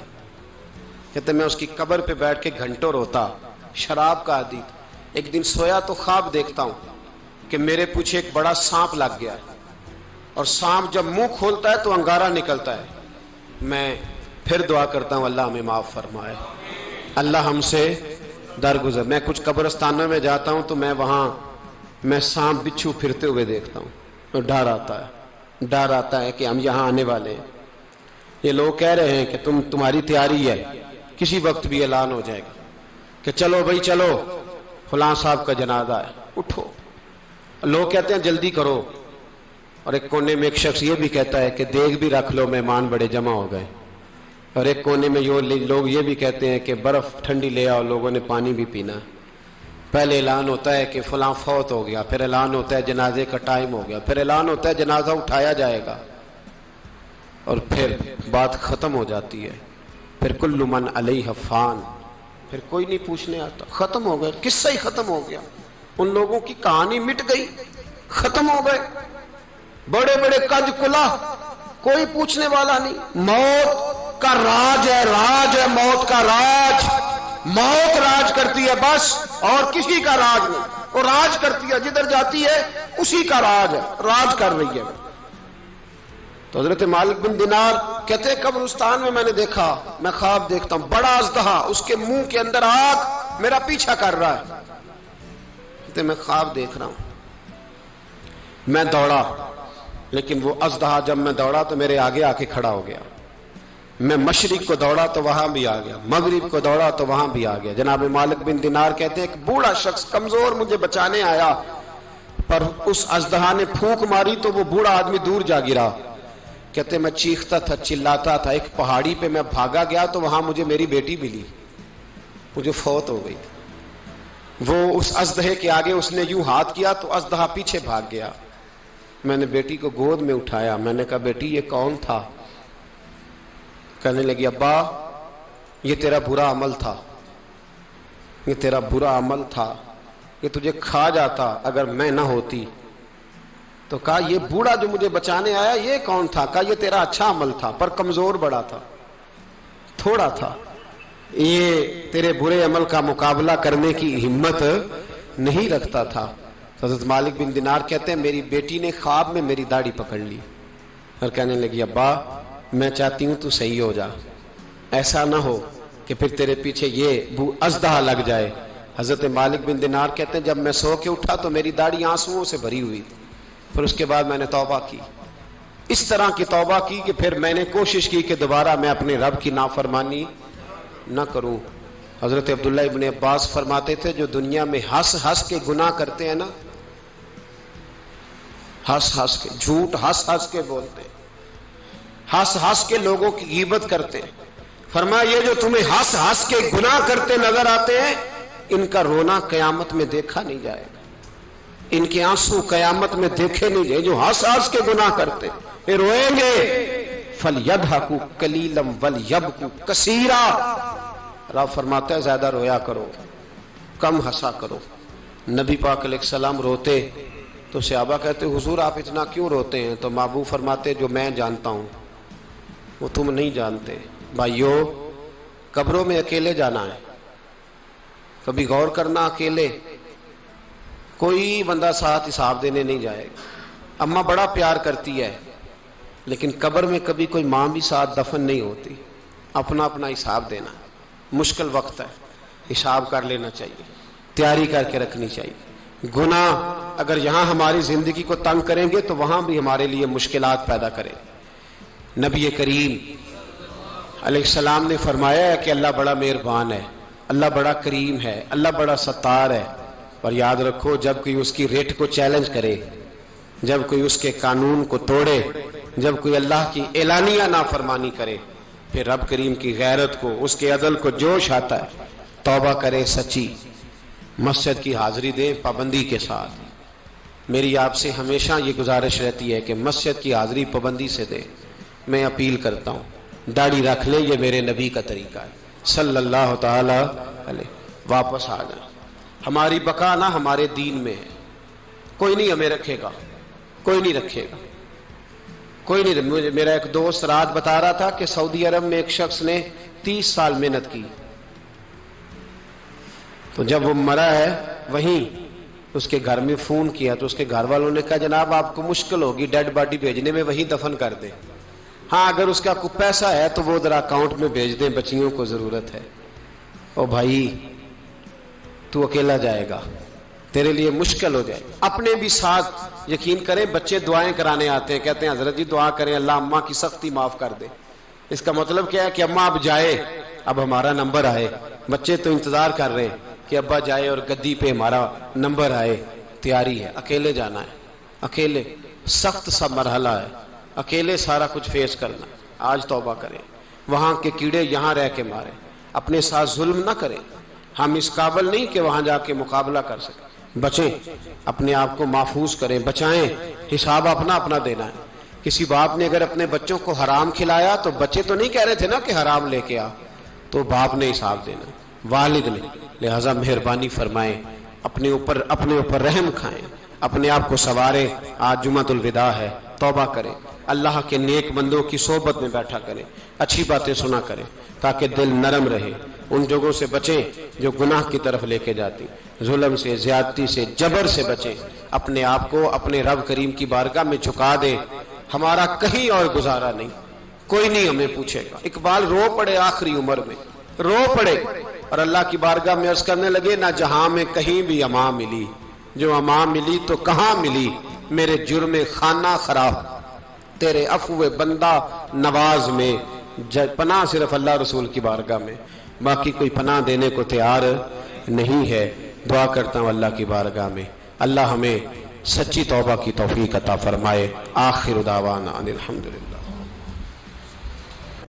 A: کہتے میں اس کی قبر پہ بیٹھ کے گھنٹوں روتا، شراب کا عادی تھا۔ ایک دن سویا تو خواب دیکھتا ہوں کہ میرے پیچھے ایک بڑا سانپ لگ گیا ہے، اور سانپ جب منہ کھولتا ہے تو انگارہ نکلتا ہے. میں پھر دعا کرتا ہوں اللہ ہمیں معاف فرمائے، اللہ ہم سے درگزر. میں کچھ قبرستانوں میں جاتا ہوں تو میں سانپ بچھو پھرتے ہوئے دیکھتا ہوں، اور ڈر آتا ہے کہ ہم یہاں آنے والے ہیں. یہ لوگ کہہ رہے ہیں کہ تمہاری تیاری ہے، کسی وقت بھی اعلان ہو جائے گا کہ چلو بھائی چلو فلاں صاحب کا جنازہ ہے، اٹھو. لوگ کہتے ہیں جلدی کرو، اور ایک کونے میں ایک شخص یہ بھی کہتا ہے کہ دیگ بھی رکھ لو، مہمان بڑے جمع ہو گئے. اور ایک کونے میں لوگ یہ بھی کہتے ہیں کہ برف ٹھنڈی لے آؤ، لوگوں نے پانی بھی پینا. پہلے اعلان ہوتا ہے کہ فلاں فوت ہو گیا، پھر اعلان ہوتا ہے جنازے کا ٹائم ہو گیا، پھر اعلان ہوتا ہے جنازہ اٹھایا جائے گا، اور پھر بات ختم ہو جاتی ہے. پھر کل من علیہ فان، پھر کوئی نہیں پوچھنے آتا. ختم ہو گئے، قصہ ہی ختم ہو گیا. ان لوگوں کی کہانی مٹ گئی، ختم ہو گئے. بڑے بڑے کج کلا، کوئی پوچھنے والا نہیں. موت کا راج ہے موت کا راج. موت راج کرتی ہے بس، اور کسی کا راج نہیں. وہ راج کرتی ہے، جدھر جاتی ہے اسی کا راج ہے، راج کر رہی ہے. تو حضرت مالک بن دینار کہتے ہیں قبرستان میں نے دیکھا، میں خواب دیکھتا ہوں بڑا اژدہا، اس کے منہ کے اندر آگ میرا پیچھا کر رہا ہے. کہتے میں خواب دیکھ رہا ہوں. میں دوڑا، لیکن وہ اژدہا جب میں دوڑا تو میرے آگے آ کے کھڑا ہو گیا. میں مشرق کو دوڑا تو وہاں بھی آ گیا، مغرب کو دوڑا تو وہاں بھی آ گیا. جناب مالک بن دینار کہتے ہیں ایک بوڑھا شخص کمزور مجھے بچانے آیا، پر اس اژدہا نے پھونک ماری تو وہ بوڑھا آدمی دور جا گرا. کہتے میں چیختا تھا، چلاتا تھا. ایک پہاڑی پہ میں بھاگا گیا تو وہاں مجھے میری بیٹی ملی، مجھے فوت ہو گئی. وہ اس اژدہے کے آگے اس نے یوں ہاتھ کیا تو اژدہا پیچھے بھاگ گیا. میں نے بیٹی کو گود میں اٹھایا، میں نے کہا بیٹی یہ کون تھا؟ کہنے لگی ابا یہ تیرا برا عمل تھا، یہ تیرا برا عمل تھا، یہ تجھے کھا جاتا اگر میں نہ ہوتی. تو کہا یہ بوڑھا جو مجھے بچانے آیا یہ کون تھا؟ کہا یہ تیرا اچھا عمل تھا، پر کمزور بڑا تھا، تھوڑا تھا، یہ تیرے برے عمل کا مقابلہ کرنے کی ہمت نہیں رکھتا تھا. حضرت مالک بن دینار کہتے ہیں میری بیٹی نے خواب میں میری داڑھی پکڑ لی اور کہنے لگی ابا میں چاہتی ہوں تو صحیح ہو جا، ایسا نہ ہو کہ پھر تیرے پیچھے یہ اژدہا لگ جائے. حضرت مالک بن دینار کہتے ہیں جب میں سو کے اٹھا تو میری داڑھی آنسوؤں سے بھری ہوئی تھی. پھر اس کے بعد میں نے توبہ کی، اس طرح کی توبہ کی کہ پھر میں نے کوشش کی کہ دوبارہ میں اپنے رب کی نافرمانی نہ کروں. حضرت عبداللہ ابن عباس فرماتے تھے جو دنیا میں ہنس ہنس کے گناہ کرتے ہیں نا، ہنس ہنس کے جھوٹ ہنس ہنس کے بولتے ہیں، ہنس ہنس کے لوگوں کی غیبت کرتے ہیں، فرمایا یہ جو تمہیں ہنس ہنس کے گناہ کرتے نظر آتے ہیں ان کا رونا قیامت میں دیکھا نہیں جائے گا، ان کے آنسو قیامت میں دیکھے نہیں جائے. جو ہنس ہنس کے گناہ کرتے یہ روئیں گے. فَلْيَضْحَكُوا قَلِيلًا وَلْيَبْكُوا كَثِيرًا. رب فرماتا ہے زیادہ رویا کرو، کم ہنسا کرو. نبی پاک علیہ السلام روتے تو صحابہ کہتے حضور آپ اتنا کیوں روتے ہیں؟ تو محبوب فرماتے جو میں جانتا ہوں وہ تم نہیں جانتے. بھائیو قبروں میں اکیلے جانا ہے، کبھی غور کرنا، اکیلے کوئی بندہ ساتھ حساب دینے نہیں جائے گا. اماں بڑا پیار کرتی ہے لیکن قبر میں کبھی کوئی ماں بھی ساتھ دفن نہیں ہوتی. اپنا اپنا حساب دینا، مشکل وقت ہے، حساب کر لینا چاہیے، تیاری کر کے رکھنی چاہیے. گناہ اگر یہاں ہماری زندگی کو تنگ کریں گے تو وہاں بھی ہمارے لیے مشکلات پیدا کریں. نبی کریم علیہ السلام نے فرمایا ہے کہ اللہ بڑا مہربان ہے، اللہ بڑا کریم ہے، اللہ بڑا ستار ہے. اور یاد رکھو جب کوئی اس کی ریٹ کو چیلنج کرے، جب کوئی اس کے قانون کو توڑے، جب کوئی اللہ کی اعلانیہ نافرمانی کرے، پھر رب کریم کی غیرت کو، اس کے عدل کو جوش آتا ہے. توبہ کرے سچی، مسجد کی حاضری دیں پابندی کے ساتھ. میری آپ سے ہمیشہ یہ گزارش رہتی ہے کہ مسجد کی حاضری پابندی سے دیں. میں اپیل کرتا ہوں داڑھی رکھ لیں، یہ میرے نبی کا طریقہ ہے صلی اللہ تعالی علیہ. واپس آ جائیں. ہماری بقا نہ ہمارے دین میں ہے. کوئی نہیں ہمیں رکھے گا، کوئی نہیں رکھے گا، کوئی نہیں. میرا ایک دوست رات بتا رہا تھا کہ سعودی عرب میں ایک شخص نے 30 سال محنت کی، تو جب وہ مرا ہے وہیں اس کے گھر میں فون کیا تو اس کے گھر والوں نے کہا جناب آپ کو مشکل ہوگی ڈیڈ باڈی بھیجنے میں، وہیں دفن کر دیں، ہاں اگر اس کا کوئی پیسہ ہے تو وہ ذرا اکاؤنٹ میں بھیج دیں، بچیوں کو ضرورت ہے۔ او بھائی تو اکیلا جائے گا، تیرے لیے مشکل ہو جائے۔ اپنے بھی ساتھ یقین کریں، بچے دعائیں کرانے آتے ہیں، کہتے ہیں حضرت جی دعا کریں اللہ اماں کی سختی معاف کر دے۔ اس کا مطلب کیا ہے کہ اماں اب جائے، اب ہمارا نمبر آئے۔ بچے تو انتظار کر رہے ہیں کہ ابا جائے اور گدی پہ ہمارا نمبر آئے، تیاری ہے۔ اکیلے جانا ہے، اکیلے، سخت سا مرحلہ ہے، اکیلے سارا کچھ فیس کرنا۔ آج توبہ کریں، وہاں کے کیڑے یہاں رہ کے ماریں، اپنے ساتھ ظلم نہ کریں۔ ہم اس قابل نہیں کہ وہاں جا کے مقابلہ کر سکیں۔ بچیں، اپنے آپ کو محفوظ کریں، بچائیں، حساب اپنا اپنا دینا ہے۔ کسی باپ نے اگر اپنے بچوں کو حرام کھلایا تو بچے تو نہیں کہہ رہے تھے نا کہ حرام لے کے آ، تو باپ نے حساب دینا، والد نے۔ لہذا مہربانی فرمائیں، اپنے اوپر رحم کھائیں، اپنے آپ کو سنواریں۔ آج جمعۃ الوداع ہے، توبہ کریں، اللہ کے نیک بندوں کی صحبت میں بیٹھا کریں، اچھی باتیں سنا کریں تاکہ دل نرم رہے۔ ان جگہوں سے بچیں جو گناہ کی طرف لے کے جاتی، ظلم سے، زیادتی سے، جبر سے بچیں۔ اپنے آپ کو اپنے رب کریم کی بارگاہ میں جھکا دیں۔ ہمارا کہیں اور گزارا نہیں، کوئی نہیں ہمیں پوچھے گا۔ اقبال رو پڑے آخری عمر میں، رو پڑے اور اللہ کی بارگاہ میں عرض کرنے لگے نہ جہاں میں کہیں بھی امان ملی، جو امان ملی تو کہاں ملی، میرے جرم خانہ خراب، تیرے عفو بندہ نواز میں، پناہ صرف اللہ رسول کی بارگاہ میں، باقی کوئی پناہ دینے کو تیار نہیں ہے۔ دعا کرتا ہوں اللہ کی بارگاہ میں اللہ ہمیں سچی توبہ کی توفیق عطا فرمائے۔ آخر دعوانا ان الحمدللہ۔